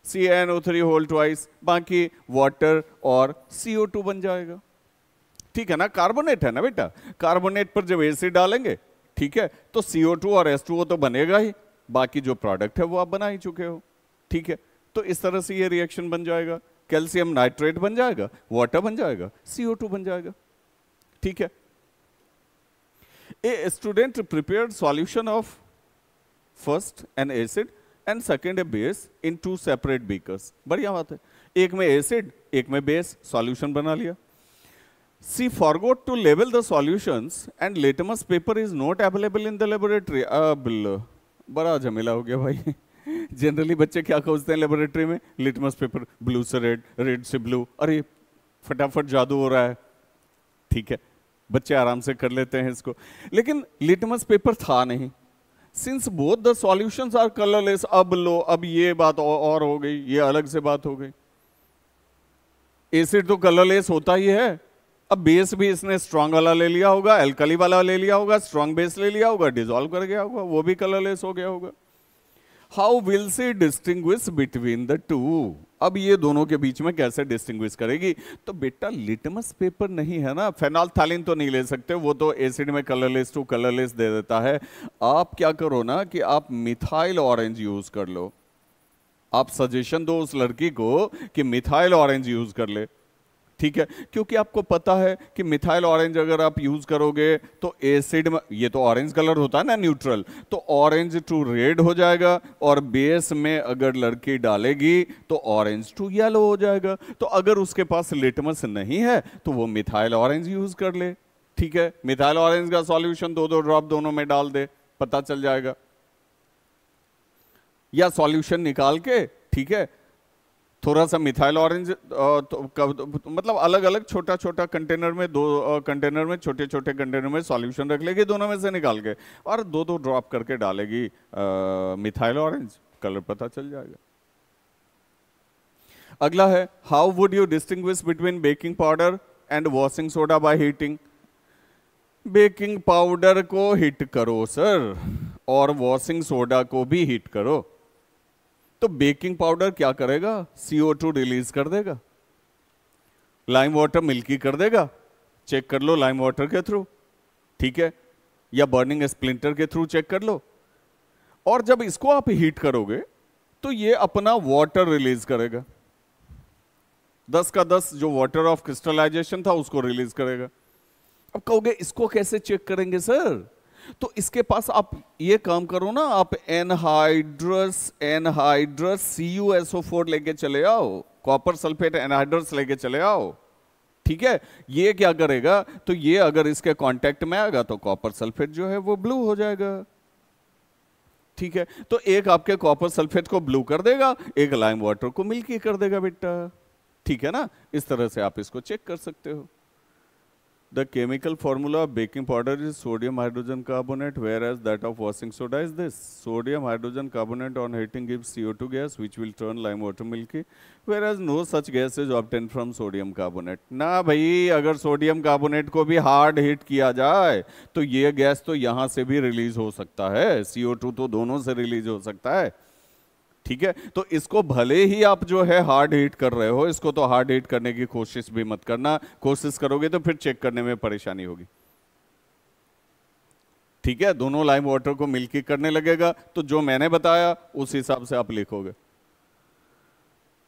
CaNO3 होल ट्वाइस, बाकी वाटर और CO2 बन जाएगा, ठीक है ना। कार्बोनेट है ना बेटा, कार्बोनेट पर जब एसिड डालेंगे, ठीक है, तो CO2 और H2O तो बनेगा ही, बाकी जो प्रोडक्ट है वो आप बना ही चुके हो, ठीक है। तो इस तरह से ये रिएक्शन बन जाएगा, कैल्शियम नाइट्रेट बन जाएगा, वाटर बन जाएगा, CO2 बन जाएगा, ठीक है। A student prepared solution of first an acid and second a base in 2 separate beakers। बढ़िया बात है, एक में एसिड एक में बेस, सॉल्यूशन बना लिया। She forgot to label the solutions and litmus paper is not available in the laboratory। अब बड़ा झमेला हो गया भाई। जनरली बच्चे क्या खोजते हैं लेबोरेटरी में? लिटमस पेपर, ब्लू से रेड, रेड से ब्लू, अरे फटाफट जादू हो रहा है, ठीक है, बच्चे आराम से कर लेते हैं इसको। लेकिन लिटमस पेपर था नहीं, since both the solutions are colourless. अब लो, अब ये बात और हो गई, ये अलग से बात हो गई। एसिड तो कलरलेस होता ही है, अब बेस भी इसने स्ट्रॉन्ग वाला ले लिया होगा, एल्कली वाला ले लिया होगा, स्ट्रॉन्ग बेस ले लिया होगा, डिसॉल्व कर गया होगा, वो भी कलरलेस हो गया होगा। How will see distinguish between the two? अब ये दोनों के बीच में कैसे डिस्टिंग्विश करेगी? तो बेटा लिटमस पेपर नहीं है ना, फेनोल्फथालीन तो नहीं ले सकते, वो तो एसिड में कलरलेस टू कलरलेस दे देता है। आप क्या करो ना कि आप मिथाइल ऑरेंज यूज कर लो, आप सजेशन दो उस लड़की को कि मिथाइल ऑरेंज यूज कर ले, ठीक है, क्योंकि आपको पता है कि मिथाइल ऑरेंज अगर आप यूज करोगे तो एसिड में, ये तो ऑरेंज कलर होता है ना न्यूट्रल, तो ऑरेंज टू रेड हो जाएगा, और बेस में अगर लड़की डालेगी तो ऑरेंज टू येलो हो जाएगा। तो अगर उसके पास लिटमस नहीं है तो वो मिथाइल ऑरेंज यूज कर ले, ठीक है, मिथाइल ऑरेंज का सॉल्यूशन 2-2 ड्रॉप दोनों में डाल दे, पता चल जाएगा। या सॉल्यूशन निकाल के, ठीक है, थोड़ा सा मिथाइल ऑरेंज मतलब अलग अलग छोटा छोटा कंटेनर में, 2 कंटेनर में, छोटे छोटे कंटेनर में सॉल्यूशन रख लेगी दोनों में से निकाल के, और 2-2 ड्रॉप करके डालेगी मिथाइल ऑरेंज, कलर पता चल जाएगा। अगला है how would you distinguish between baking powder and washing soda by heating? Baking powder को हीट करो सर, और वॉशिंग सोडा को भी हीट करो। तो बेकिंग पाउडर क्या करेगा? CO2 रिलीज कर देगा, लाइम वाटर मिल्की कर देगा, चेक कर लो लाइम वाटर के थ्रू, ठीक है, या बर्निंग स्प्लिंटर के थ्रू चेक कर लो। और जब इसको आप हीट करोगे तो ये अपना वाटर रिलीज करेगा, 10 का 10 जो वाटर ऑफ क्रिस्टलाइजेशन था उसको रिलीज करेगा। अब कहोगे इसको कैसे चेक करेंगे सर? तो इसके पास आप ये काम करो ना, आप एनहाइड्रस CuSO4 लेके चले आओ, कॉपर सल्फेट एनहाइड्रस लेके चले आओ, ठीक है। ये क्या करेगा, तो ये अगर इसके कांटेक्ट में आएगा तो कॉपर सल्फेट जो है वो ब्लू हो जाएगा, ठीक है। तो एक आपके कॉपर सल्फेट को ब्लू कर देगा, एक लाइम वाटर को मिल्की कर देगा बेटा, ठीक है ना। इस तरह से आप इसको चेक कर सकते हो। The chemical formula of baking powder is sodium hydrogen carbonate, whereas that of washing soda is this. Sodium hydrogen carbonate on heating gives CO2 gas, which will turn lime water milky, whereas no such gas is obtained from sodium carbonate. ना भाई, अगर sodium carbonate को भी hard heat किया जाए तो ये gas तो यहाँ से भी रिलीज हो सकता है, CO2 तो दोनों से रिलीज हो सकता है, ठीक है। तो इसको भले ही आप जो है हार्ड हीट कर रहे हो, इसको तो हार्ड हीट करने की कोशिश भी मत करना, कोशिश करोगे तो फिर चेक करने में परेशानी होगी, ठीक है। दोनों लाइम वाटर को मिल्की करने लगेगा, तो जो मैंने बताया उस हिसाब से आप लिखोगे।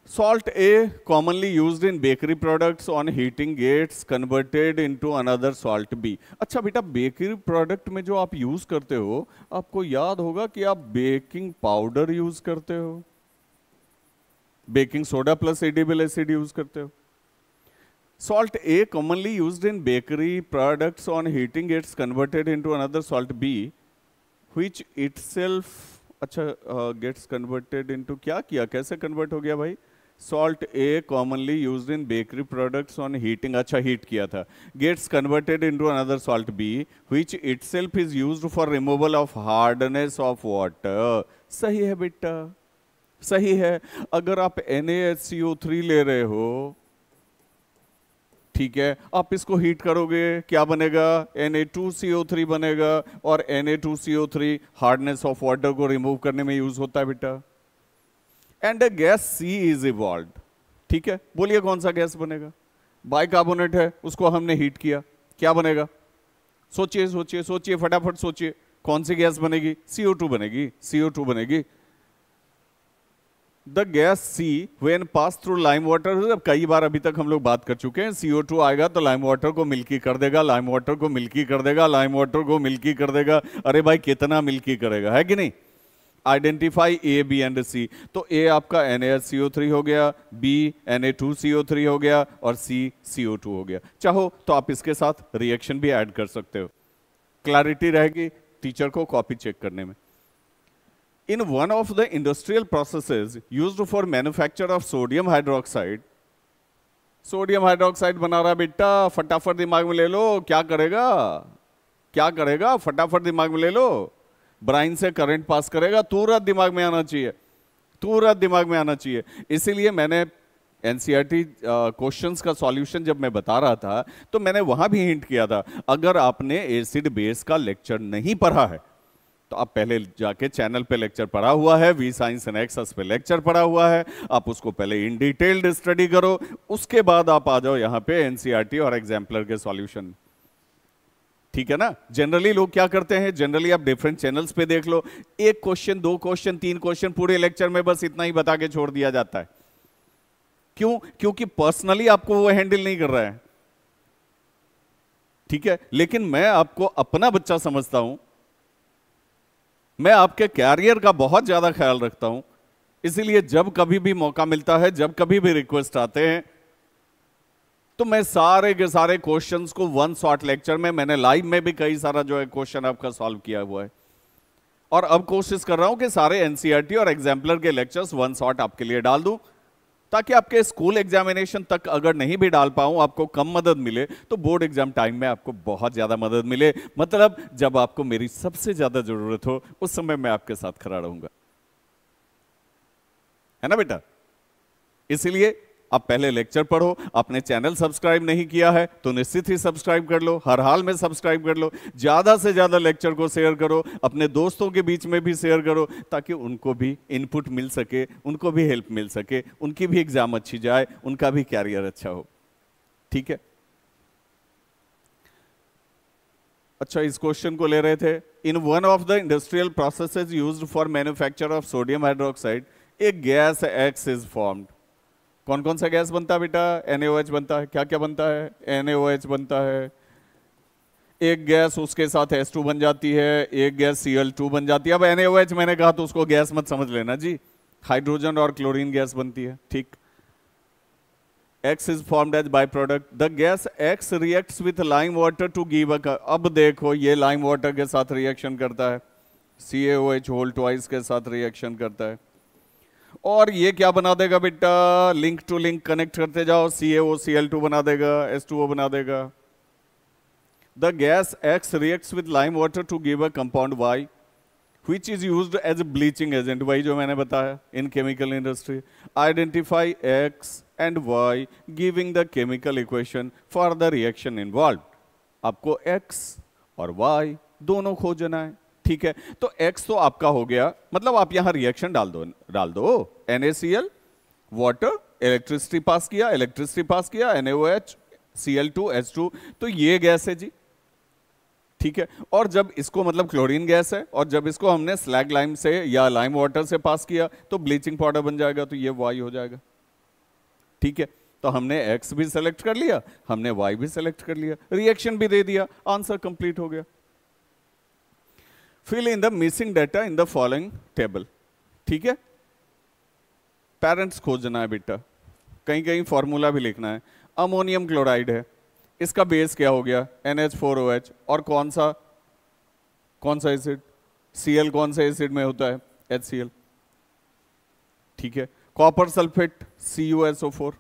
Salt A commonly used in bakery products on heating gets converted into another salt B. अच्छा बेटा, बेकरी प्रोडक्ट में जो आप यूज करते हो, आपको याद होगा कि आप बेकिंग पाउडर यूज करते हो, baking soda plus edible acid use करते हो। Salt A commonly used in bakery products on heating gets converted into another salt B, which itself अच्छा gets converted into क्या किया, कैसे कन्वर्ट हो गया भाई? Salt A commonly used in bakery products on heating, अच्छा हीट किया था, gets converted into another salt B, which itself is used for removal of hardness of water. सही है बेटा, सही है। अगर आप NaHCO3 ले रहे हो, ठीक है, आप इसको हीट करोगे, क्या बनेगा? Na2CO3 बनेगा, और Na2CO3 हार्डनेस ऑफ वाटर को रिमूव करने में यूज होता है बेटा। And a gas C is evolved, ठीक है। बोलिए कौन सा गैस बनेगा? बाइकार्बोनेट है, उसको हमने हीट किया, क्या बनेगा? सोचिए सोचिए सोचिए, फटाफट सोचिए, कौन सी गैस बनेगी? CO2 बनेगी, CO2 बनेगी। The gas C when pass through lime water, कई बार अभी तक हम लोग बात कर चुके हैं, CO2 आएगा तो लाइम वाटर को मिल्की कर देगा, लाइम वाटर को मिल्की कर देगा, लाइम वाटर को मिल्की कर देगा। अरे भाई कितना मिल्की करेगा, है कि नहीं? Identify A, B and C। तो A आपका NaHCO3 हो गया, B Na2CO3 हो गया, और C CO2 हो गया। चाहो तो आप इसके साथ रिएक्शन भी ऐड कर सकते हो, क्लैरिटी रहेगी टीचर को कॉपी चेक करने में। In one of the industrial processes used for manufacture of sodium hydroxide, sodium hydroxide बना रहा बेटा, फटाफट दिमाग में ले लो, क्या करेगा, क्या करेगा, फटाफट दिमाग में ले लो। ब्राइन से करंट पास करेगा, तुरंत दिमाग में आना चाहिए, तुरंत दिमाग में आना चाहिए। इसीलिए मैंने एनसीईआरटी क्वेश्चंस का सॉल्यूशन जब मैं बता रहा था तो मैंने वहां भी हिंट किया था, अगर आपने एसिड बेस का लेक्चर नहीं पढ़ा है तो आप पहले जाके चैनल पे लेक्चर पढ़ा हुआ है, वी साइंस एंड एक्सेस पे लेक्चर पढ़ा हुआ है, आप उसको पहले इन डिटेल्ड स्टडी करो, उसके बाद आप आ जाओ यहाँ पे एनसीईआरटी और एग्जाम्पलर के सॉल्यूशन, ठीक है ना। जनरली लोग क्या करते हैं, जनरली आप डिफरेंट चैनल्स पे देख लो, एक क्वेश्चन, दो क्वेश्चन, तीन क्वेश्चन पूरे लेक्चर में बस इतना ही बता के छोड़ दिया जाता है। क्यों? क्योंकि पर्सनली आपको वो हैंडल नहीं कर रहा है, ठीक है। लेकिन मैं आपको अपना बच्चा समझता हूं, मैं आपके कैरियर का बहुत ज्यादा ख्याल रखता हूं, इसीलिए जब कभी भी मौका मिलता है, जब कभी भी रिक्वेस्ट आते हैं, तो मैं सारे के सारे क्वेश्चंस को वन शॉट लेक्चर में, मैंने लाइव में भी कई सारा जो है क्वेश्चन आपका सॉल्व किया हुआ है, और अब कोशिश कर रहा हूं कि सारे एनसीईआरटी और एग्जाम्पलर के लेक्चर्स वन शॉट आपके लिए डाल दूं, ताकि आपके स्कूल एग्जामिनेशन तक अगर नहीं भी डाल पाऊं, आपको कम मदद मिले, तो बोर्ड एग्जाम टाइम में आपको बहुत ज्यादा मदद मिले। मतलब जब आपको मेरी सबसे ज्यादा जरूरत हो, उस समय मैं आपके साथ खड़ा रहूंगा, है ना बेटा। इसीलिए आप पहले लेक्चर पढ़ो। आपने चैनल सब्सक्राइब नहीं किया है तो निश्चित ही सब्सक्राइब कर लो, हर हाल में सब्सक्राइब कर लो, ज्यादा से ज्यादा लेक्चर को शेयर करो, अपने दोस्तों के बीच में भी शेयर करो, ताकि उनको भी इनपुट मिल सके, उनको भी हेल्प मिल सके, उनकी भी एग्जाम अच्छी जाए, उनका भी कैरियर अच्छा हो, ठीक है। अच्छा, इस क्वेश्चन को ले रहे थे, in one of the industrial processes used for manufacture of sodium hydroxide A gas X is formed. कौन कौन सा गैस बनता है बेटा? NaOH बनता है। क्या क्या बनता है? NaOH बनता है। एक गैस उसके साथ H2 बन जाती है, एक गैस Cl2 बन जाती है। अब NaOH मैंने कहा तो उसको गैस मत समझ लेना जी, हाइड्रोजन और क्लोरीन गैस बनती है, ठीक। X is formed as byproduct. The gas X reacts with lime water to give a. अब देखो ये lime water के साथ रिएक्शन करता है, CaOH होल ट्वाइस के साथ रिएक्शन करता है, और ये क्या बना देगा बेटा, लिंक टू लिंक कनेक्ट करते जाओ, CaOCl2 बना देगा, H2O बना देगा. The gas X reacts with lime water to give a compound Y, which is used as a bleaching agent. वही जो मैंने बताया in chemical industry. Identify X and Y, giving the chemical equation for the reaction involved. आपको X और Y दोनों खोजना है, ठीक है. तो X तो आपका हो गया, मतलब आप यहां रिएक्शन डाल दो NaCl, वाटर, इलेक्ट्रिसिटी पास किया, NaOH, Cl2, H2, तो ये गैस है जी, ठीक है. और जब इसको मतलब क्लोरीन गैस है, और जब इसको हमने स्लैग लाइम से या लाइम वाटर से पास किया तो ब्लीचिंग पाउडर बन जाएगा, तो ये Y हो जाएगा, ठीक है. तो हमने X भी सेलेक्ट कर लिया, हमने Y भी सेलेक्ट कर लिया, रिएक्शन भी दे दिया, आंसर कंप्लीट हो गया. Fill in the missing data in the following table, ठीक है. पेरेंट्स खोजना है बेटा, कहीं कहीं फॉर्मूला भी लिखना है. अमोनियम क्लोराइड है, इसका बेस क्या हो गया, NH4OH, और कौन सा एसिड, Cl कौन से एसिड में होता है, HCl, ठीक है. Copper sulphate, CuSO4,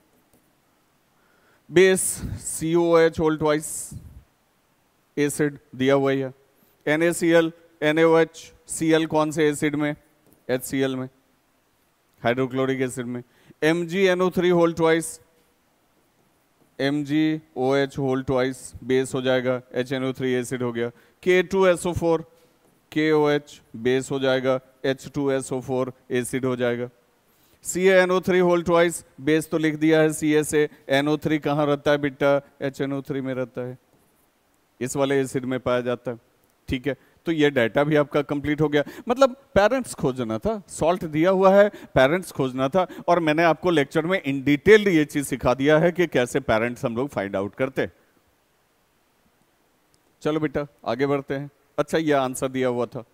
base COOH whole twice, acid दिया हुआ है. NaCl, NaOH, Cl कौन से एसिड में, HCl में, हाइड्रोक्लोरिक एसिड में. MgNO3 whole twice, MgOH whole twice, base हो जाएगा, HNO3 एसिड हो गया. K2SO4, KOH, बेस हो जाएगा, H2SO4 एसिड हो जाएगा. CaNO3 होल ट्वाइस, बेस तो लिख दिया है Ca से, NO3 कहाँ रहता है बेटा, HNO3 में रहता है, इस वाले एसिड में पाया जाता है, ठीक है. तो ये डाटा भी आपका कंप्लीट हो गया. मतलब पेरेंट्स खोजना था, सॉल्ट दिया हुआ है, पेरेंट्स खोजना था, और मैंने आपको लेक्चर में इन डिटेल ये चीज सिखा दिया है कि कैसे पेरेंट्स हम लोग फाइंड आउट करते. चलो बेटा आगे बढ़ते हैं. अच्छा ये आंसर दिया हुआ था.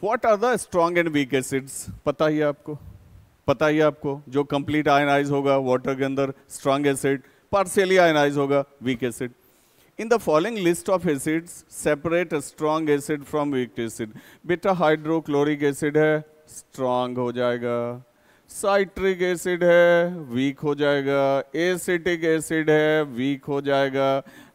What are the strong and weak acids, पता ही है आपको, जो कंप्लीट आयनाइज होगा वाटर के अंदर स्ट्रॉन्ग एसिड, पार्शियली आयनाइज होगा weak acid. In the following list of acids, separate a strong acid from weak acid. बेटा हाइड्रोक्लोरिक एसिड है, स्ट्रॉन्ग हो जाएगा. साइट्रिक एसिड है, वीक हो जाएगा. एसिटिक एसिड है, वीक हो जाएगा.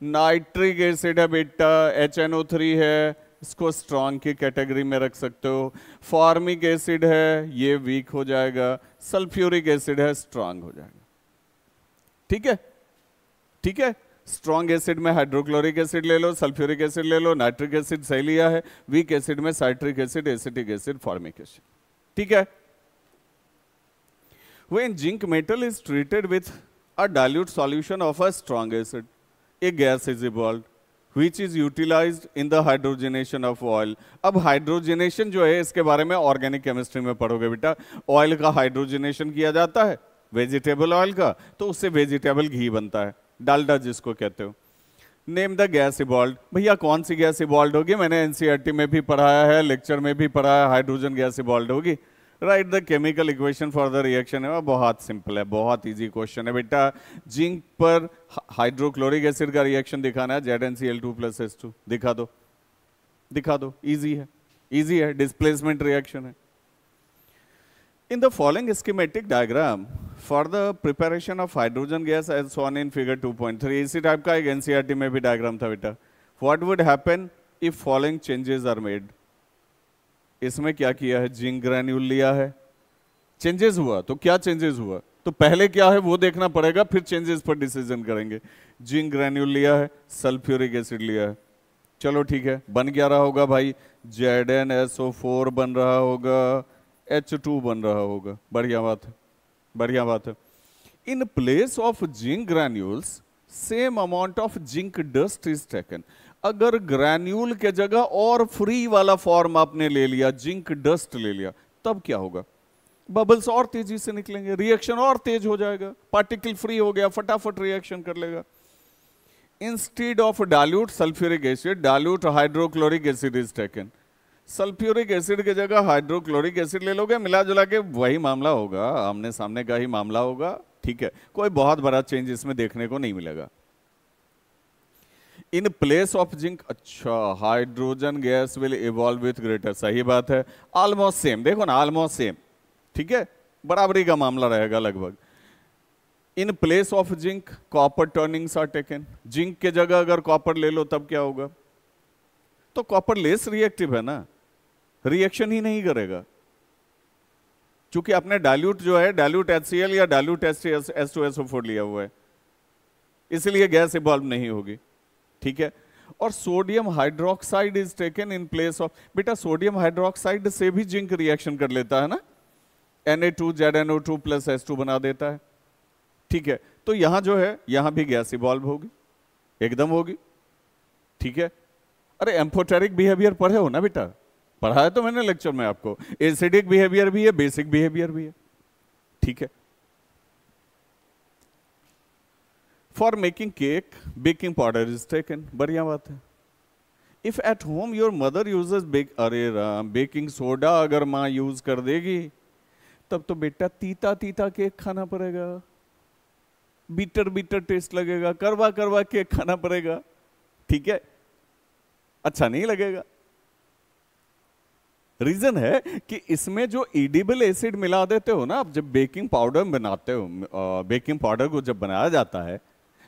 नाइट्रिक एसिड है बेटा, HNO3 है, इसको स्ट्रॉन्ग की कैटेगरी में रख सकते हो. फॉर्मिक एसिड है, ये वीक हो जाएगा. सल्फ्यूरिक एसिड है, स्ट्रॉन्ग हो जाएगा. ठीक है. स्ट्रॉन्ग एसिड में हाइड्रोक्लोरिक एसिड ले लो, सल्फ्यूरिक एसिड ले लो, नाइट्रिक एसिड सही लिया है. वीक एसिड में citric acid, acetic acid, formic acid, ठीक है. When zinc metal is treated with a dilute solution of a strong acid, a gas is evolved which is utilized in the hydrogenation of oil. अब hydrogenation जो है इसके बारे में organic chemistry में पढ़ोगे बेटा. ऑयल का हाइड्रोजनेशन किया जाता है, वेजिटेबल ऑयल का, तो उससे वेजिटेबल घी बनता है, डालडा जिसको कहते हो. नेम द गैस इवॉल्व, भैया कौन सी गैस इवॉल्व होगी, मैंने एनसीईआरटी में भी पढ़ाया है, लेक्चर में भी पढ़ाया है, हाइड्रोजन गैस इवॉल्व होगी. Right the chemical equation for the reaction है, बहुत सिंपल है, बहुत इजी क्वेश्चन है बेटा. जिंक पर हाइड्रोक्लोरिक एसिड का रिएक्शन दिखाना है, ZnCl2 + H2, दिखा दो, इजी है, डिस्प्लेसमेंट रिएक्शन है. In the following schematic diagram for the preparation of hydrogen gas as shown in figure 2.3, इसी टाइप का एक एनसीईआरटी में भी डायग्राम था बेटा. What would happen if following changes are made? इसमें क्या किया है, जिंक ग्रैन्यूल लिया है, चेंजेस हुआ, तो क्या चेंजेस हुआ, तो पहले क्या है वो देखना पड़ेगा, फिर चेंजेस पर डिसीजन करेंगे. जिंक ग्रैन्यूल लिया है, सल्फ्यूरिक एसिड लिया है, चलो ठीक है, बन क्या रहा होगा भाई, ZnSO4 बन रहा होगा, H2 बन रहा होगा. बढ़िया बात है. इन place of zinc granules same amount of zinc dust is taken. अगर ग्रैन्यूल के जगह और फ्री वाला फॉर्म आपने ले लिया, जिंक डस्ट ले लिया, तब क्या होगा, बबल्स और तेजी से निकलेंगे, रिएक्शन और तेज हो जाएगा, पार्टिकल फ्री हो गया, फटाफट रिएक्शन कर लेगा. Instead of dilute sulphuric acid, dilute hydrochloric acid is taken. Sulphuric acid की जगह हाइड्रोक्लोरिक एसिड ले लोगे, मिला जुला के वही मामला होगा, आमने सामने का ही मामला होगा, ठीक है, कोई बहुत बड़ा चेंज इसमें देखने को नहीं मिलेगा। इन प्लेस ऑफ जिंक, अच्छा, hydrogen gas will evolve with greater, सही बात है, ऑलमोस्ट सेम, देखो ना ऑलमोस्ट सेम, ठीक है, बराबरी का मामला रहेगा लगभग। In place of zinc copper turnings are taken, zinc के जगह अगर कॉपर ले लो तब क्या होगा, तो कॉपर लेस रिएक्टिव है ना, रिएक्शन ही नहीं करेगा, क्योंकि आपने डाइल्यूट जो है डाइल्यूट HCl या डाइल्यूट H2SO4 लिया हुआ है, इसलिए गैस इवॉल्व नहीं होगी, ठीक है। और sodium hydroxide is taken in place of, बेटा सोडियम हाइड्रोक्साइड से भी जिंक रिएक्शन कर लेता है ना, Na2ZNO2 प्लस H2 बना देता है, ठीक है। तो यहां जो है यहां भी गैस इवॉल्व होगी, एकदम होगी, ठीक है। अरे एम्फोटेरिक बिहेवियर पढ़े हो ना बेटा, पढ़ा है तो मैंने लेक्चर में आपको, एसिडिक बिहेवियर भी है, बेसिक बिहेवियर भी है, ठीक है। For making cake baking powder is taken, बढ़िया बात है। If at home your mother uses अरे राम, बेकिंग सोडा अगर माँ यूज कर देगी तब तो बेटा तीता तीता केक खाना पड़ेगा, बीटर बीटर टेस्ट लगेगा, करवा करवा केक खाना पड़ेगा, ठीक है, अच्छा नहीं लगेगा। रीजन है कि इसमें जो एडिबल एसिड मिला देते हो ना आप, जब बेकिंग पाउडर बनाते हो, बेकिंग पाउडर को जब बनाया जाता है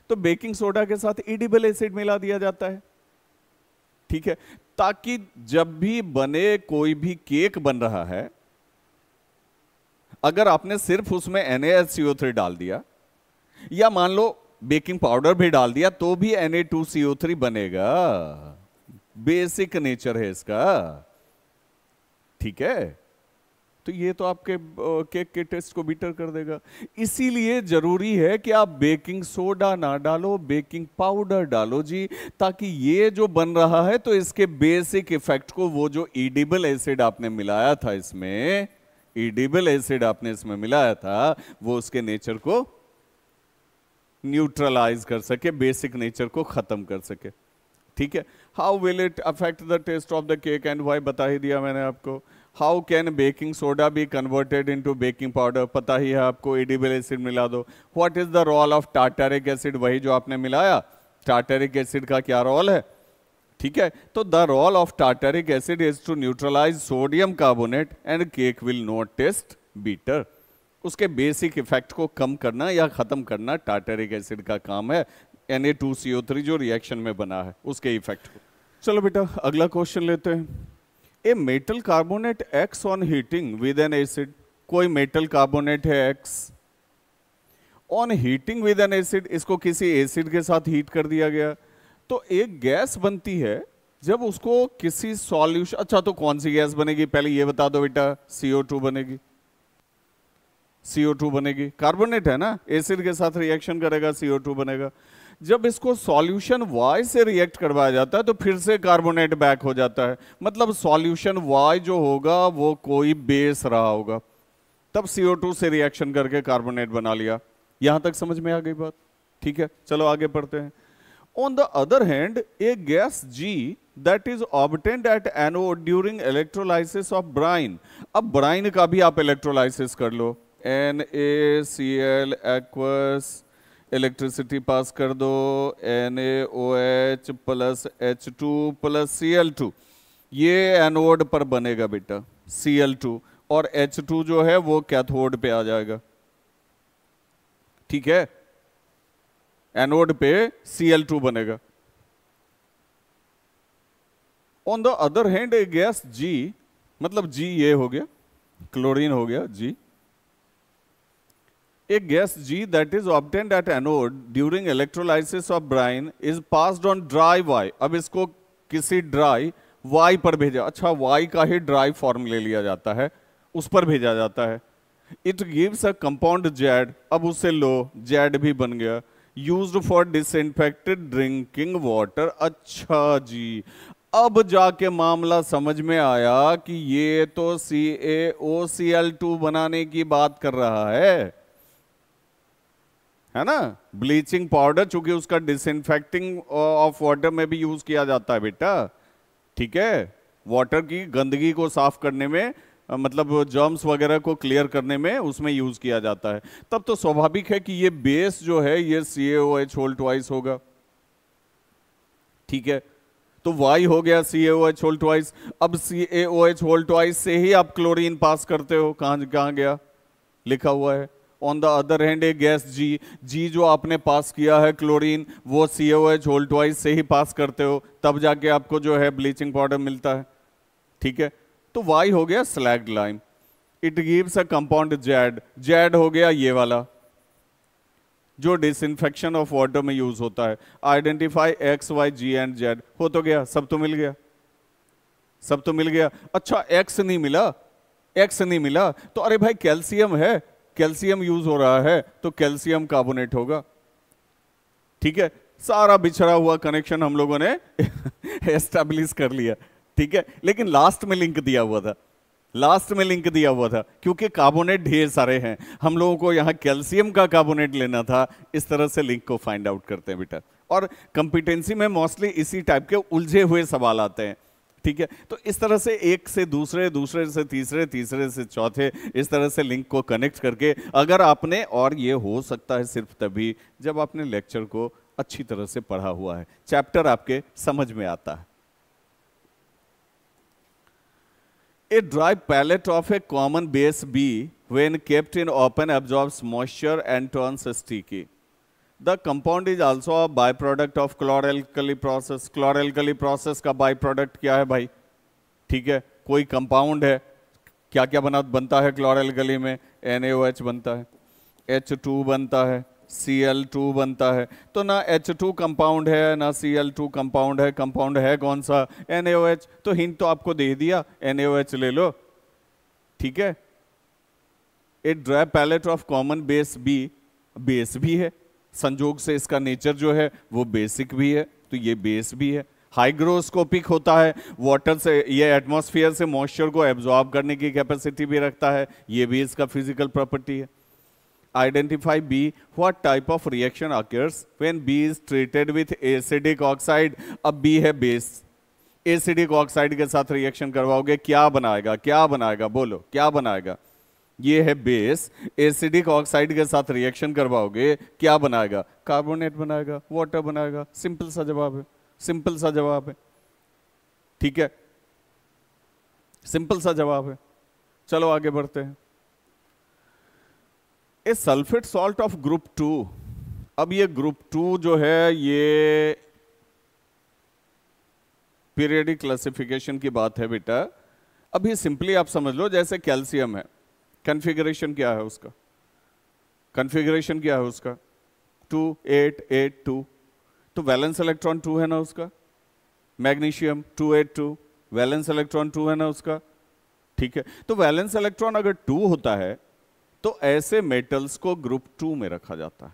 तो बेकिंग सोडा के साथ एडिबल एसिड मिला दिया जाता है, ठीक है, ताकि जब भी बने कोई भी केक बन रहा है, अगर आपने सिर्फ उसमें NaHCO3 डाल दिया या मान लो बेकिंग पाउडर भी डाल दिया तो भी Na2CO3 बनेगा, बेसिक नेचर है इसका, ठीक है। तो ये तो आपके केक के टेस्ट को बीटर कर देगा, इसीलिए जरूरी है कि आप बेकिंग सोडा ना डालो, बेकिंग पाउडर डालो जी, ताकि ये जो बन रहा है तो इसके बेसिक इफेक्ट को, वो जो एडिबल एसिड आपने मिलाया था इसमें, एडिबल एसिड आपने इसमें मिलाया था, वो उसके नेचर को न्यूट्रलाइज कर सके, बेसिक नेचर को खत्म कर सके, ठीक है। How will it affect the taste of the cake and why, बता ही दिया मैंने आपको। How can baking soda be converted into baking powder, पता ही है आपको, एडिबल एसिड मिला दो। What is the role of tartaric acid, वही जो आपने मिलाया, टार्टारिक एसिड का क्या रोल है, ठीक है। तो the role of tartaric acid is to neutralise sodium carbonate and cake will not taste bitter, उसके बेसिक इफेक्ट को कम करना या खत्म करना टार्टारिक एसिड का काम है, Na2CO3 जो रिएक्शन में बना है उसके इफेक्ट को। चलो बेटा अगला क्वेश्चन लेते हैं। A metal carbonate x on heating with N acid, कोई मेटल कार्बोनेट है x, on heating with N acid, इसको किसी एसिड के साथ हीट कर दिया गया तो एक गैस बनती है, जब उसको किसी सॉल्यूशन, अच्छा तो कौन सी गैस बनेगी पहले ये बता दो बेटा, CO2 बनेगी, CO2 बनेगी, कार्बोनेट है ना, एसिड के साथ रिएक्शन करेगा, CO2 बनेगा। जब इसको सॉल्यूशन Y से रिएक्ट करवाया जाता है तो फिर से कार्बोनेट बैक हो जाता है, मतलब सॉल्यूशन Y जो होगा वो कोई बेस रहा होगा, तब CO2 से रिएक्शन करके कार्बोनेट बना लिया। यहां तक समझ में आ गई बात, ठीक है। चलो आगे पढ़ते हैं। On the other hand A gas G that is obtained at anode during electrolysis of brine, अब ब्राइन का भी आप इलेक्ट्रोलाइसिस कर लो, NaCl aqueous, इलेक्ट्रिसिटी पास कर दो, NaOH plus H2 plus Cl2, ये एनोड पर बनेगा बेटा Cl2, और H2 जो है वो कैथोड पे आ जाएगा, ठीक है, एनोड पे Cl2 बनेगा। On the other hand A gas G, मतलब G ये हो गया, क्लोरीन हो गया G, a gas G that is obtained at anode during electrolysis of brine is passed on dry Y, अब इसको किसी ड्राई Y पर भेजा, अच्छा Y का ही ड्राई फॉर्म ले लिया जाता है, उस पर भेजा जाता है। It gives a compound Z, अब उससे लो जेड भी बन गया, used for disinfected drinking water. अच्छा जी, अब जाके मामला समझ में आया कि ये तो CaOCl2 बनाने की बात कर रहा है ना, ब्लीचिंग पाउडर, चूंकि उसका डिसइंफेक्टिंग ऑफ वाटर में भी यूज किया जाता है बेटा, ठीक है, वाटर की गंदगी को साफ करने में मतलब जर्म्स वगैरह को क्लियर करने में उसमें यूज किया जाता है। तब तो स्वाभाविक है कि ये बेस जो है ये CaOH होल ट्वाइस होगा, ठीक है। तो Y हो गया CaOH होल ट्वाइस। अब CaOH होल ट्वाइस से ही आप क्लोरीन पास करते हो, कहां गया, लिखा हुआ है। On the other hand A gas G जो आपने पास किया है क्लोरीन, वो CaOH होल ट्वाइस से ही पास करते हो, तब जाके आपको जो है ब्लीचिंग पाउडर मिलता है, ठीक है। तो Y हो गया slagged lime. It gives a compound Z हो गया ये वाला जो डिसइंफेक्शन ऑफ वाटर में यूज होता है। Identify X, Y, G and Z। हो तो गया, सब तो मिल गया, सब तो मिल गया। अच्छा X नहीं मिला, X नहीं मिला तो अरे भाई कैल्शियम है, कैल्शियम यूज हो रहा है तो कैल्शियम कार्बोनेट होगा, ठीक है। सारा बिछड़ा हुआ कनेक्शन हम लोगों ने एस्टैब्लिश कर लिया, ठीक है। लेकिन लास्ट में लिंक दिया हुआ था, लास्ट में लिंक दिया हुआ था क्योंकि कार्बोनेट ढेर सारे हैं, हम लोगों को यहां कैल्शियम का कार्बोनेट लेना था। इस तरह से लिंक को फाइंड आउट करते हैं बेटा। और कंपिटेंसी में मोस्टली इसी टाइप के उलझे हुए सवाल आते हैं, ठीक है। तो इस तरह से एक से दूसरे, दूसरे से तीसरे, तीसरे से चौथे, इस तरह से लिंक को कनेक्ट करके अगर आपने, और ये हो सकता है सिर्फ तभी जब आपने लेक्चर को अच्छी तरह से पढ़ा हुआ है, चैप्टर आपके समझ में आता है। A dry pellet of a common base B, when kept in open, absorbs moisture and turns sticky. The compound is also a byproduct of chloralkali process. Chloralkali process का byproduct क्या है भाई, ठीक है। कोई कंपाउंड है, क्या क्या बनता है क्लोरलकली में, NaOH बनता है, H2 बनता है, Cl2 बनता है। तो ना H2 कंपाउंड है ना Cl2 कंपाउंड है, कंपाउंड है कौन सा, NaOH। तो हिंट तो आपको दे दिया, NaOH ले लो, ठीक है। A dry pellet of common base B, base भी है, संजोग से इसका नेचर जो है वो बेसिक भी है, तो ये बेस भी है। हाइग्रोस्कोपिक होता है, वाटर से, ये एटमॉस्फेयर से मॉइस्चर को एब्जॉर्ब करने की कैपेसिटी भी रखता है, ये भी इसका फिजिकल प्रॉपर्टी है। Identify B, what type of reaction occurs when B is treated with acidic oxide। अब B है बेस, एसिडिक ऑक्साइड के साथ रिएक्शन करवाओगे, क्या बनाएगा, क्या बनाएगा, बोलो क्या बनाएगा। ये है बेस, एसिडिक ऑक्साइड के साथ रिएक्शन करवाओगे क्या बनाएगा, कार्बोनेट बनाएगा, वाटर बनाएगा। सिंपल सा जवाब है, सिंपल सा जवाब है, ठीक है, सिंपल सा जवाब है। चलो आगे बढ़ते हैं। ए सल्फेट सॉल्ट ऑफ ग्रुप 2। अब ये ग्रुप 2 जो है ये पीरियडिक क्लासिफिकेशन की बात है बेटा। अभी सिंपली आप समझ लो जैसे कैल्शियम है, कॉन्फ़िगरेशन क्या है उसका, कॉन्फ़िगरेशन क्या है उसका 2 8 8 2, तो वैलेंस इलेक्ट्रॉन 2 है ना उसका। मैग्नीशियम 2 8 2, वैलेंस इलेक्ट्रॉन 2 है ना उसका, ठीक है। तो वैलेंस इलेक्ट्रॉन अगर 2 होता है तो ऐसे मेटल्स को ग्रुप 2 में रखा जाता है,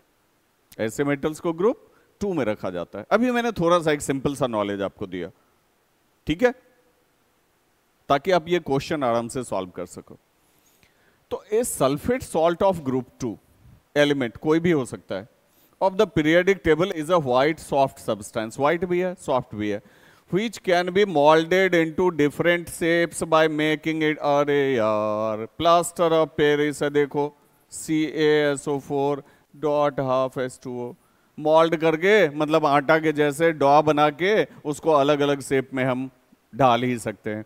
ऐसे मेटल्स को ग्रुप 2 में रखा जाता है। अभी मैंने थोड़ा सा एक सिंपल सा नॉलेज आपको दिया, ठीक है, ताकि आप ये क्वेश्चन आराम से सॉल्व कर सको। तो a sulphate salt of group 2 element कोई भी हो सकता है of the periodic table is a white soft substance, white भी है सॉफ्ट भी है, which can be molded into different shapes by making it, अरे यार प्लास्टर ऑफ पेरिस है देखो, CaSO4 dot half H2O, mould करके मतलब आटा के जैसे डॉ बना के उसको अलग अलग शेप में हम डाल ही सकते हैं।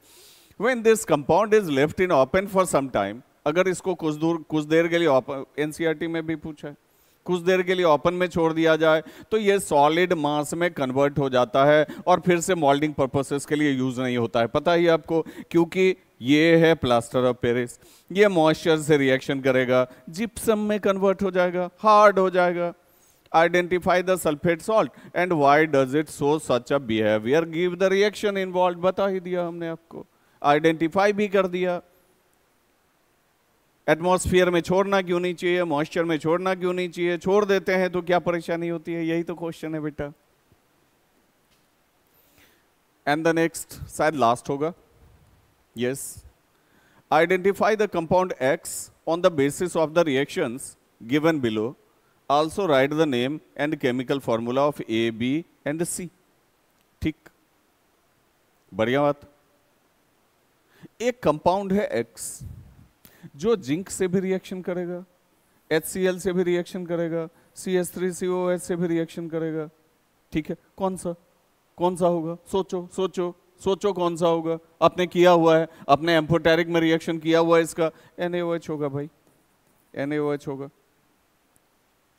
When this compound is left in open for some time, अगर इसको कुछ देर के लिए NCERT में भी पूछा है, कुछ देर के लिए ओपन में छोड़ दिया जाए तो ये सॉलिड मास में कन्वर्ट हो जाता है और फिर से मोल्डिंग पर्पसेस के लिए यूज नहीं होता है, पता ही आपको, क्योंकि ये है प्लास्टर ऑफ पेरिस, ये मॉइस्चर से रिएक्शन करेगा, जिप्सम में कन्वर्ट हो जाएगा, हार्ड हो जाएगा। Identify the sulphate salt and why does it show such a behaviour, give the reaction involve, बता ही दिया हमने आपको, आइडेंटिफाई भी कर दिया। एटमॉस्फेयर में छोड़ना क्यों नहीं चाहिए, मॉइस्चर में छोड़ना क्यों नहीं चाहिए, छोड़ देते हैं तो क्या परेशानी होती है, यही तो क्वेश्चन है बेटा। एंड द नेक्स्ट शायद लास्ट होगा, yes. Identify the compound X on the basis of the reactions given below, also right the name and chemical formula of A, B and C। ठीक, बढ़िया बात। एक कंपाउंड है X जो zinc से भी रिएक्शन करेगा, HCl से भी रिएक्शन करेगा, CH3COOH से भी रिएक्शन करेगा। ठीक है, कौन सा होगा? सोचो सोचो सोचो, कौन सा होगा? आपने किया हुआ है, आपने एम्फोटेरिक में रिएक्शन किया हुआ है, इसका NaOH होगा भाई, NaOH होगा।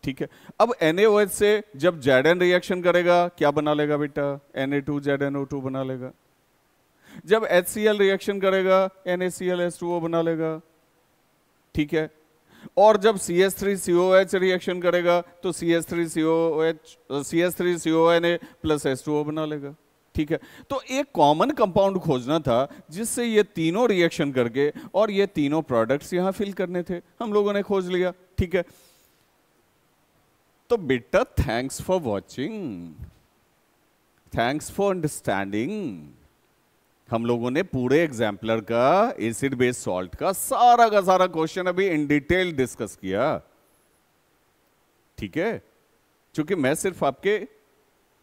ठीक है, अब NaOH से जब Zn रिएक्शन करेगा क्या बना लेगा बेटा? Na2ZnO2 बना लेगा। जब HCl रिएक्शन करेगा NaClH2O बना लेगा। ठीक है, और जब CH3COOH रिएक्शन करेगा तो CH3CONA प्लस H2O बना लेगा। ठीक है, तो एक कॉमन कंपाउंड खोजना था जिससे ये तीनों रिएक्शन करके और ये तीनों प्रोडक्ट्स यहां फिल करने थे, हम लोगों ने खोज लिया। ठीक है, तो बेटा thanks for watching, thanks for understanding. हम लोगों ने पूरे एग्जाम्पलर का एसिड बेस सॉल्ट का सारा क्वेश्चन अभी इन डिटेल डिस्कस किया। ठीक है, क्योंकि मैं सिर्फ आपके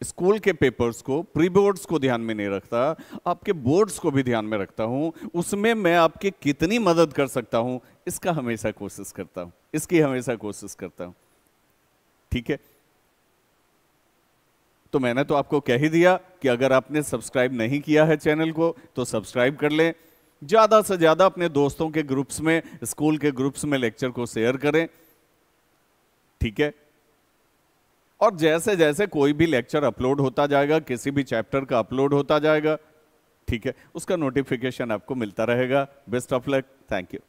स्कूल के पेपर्स को, प्री बोर्ड्स को ध्यान में नहीं रखता, आपके बोर्ड्स को भी ध्यान में रखता हूं। उसमें मैं आपकी कितनी मदद कर सकता हूं इसका हमेशा कोशिश करता हूं, इसकी हमेशा कोशिश करता हूं। ठीक है, तो मैंने तो आपको कह ही दिया कि अगर आपने सब्सक्राइब नहीं किया है चैनल को तो सब्सक्राइब कर लें। ज्यादा से ज्यादा अपने दोस्तों के ग्रुप्स में, स्कूल के ग्रुप्स में लेक्चर को शेयर करें। ठीक है, और जैसे जैसे कोई भी लेक्चर अपलोड होता जाएगा, किसी भी चैप्टर का अपलोड होता जाएगा, ठीक है, उसका नोटिफिकेशन आपको मिलता रहेगा। Best of luck, thank you.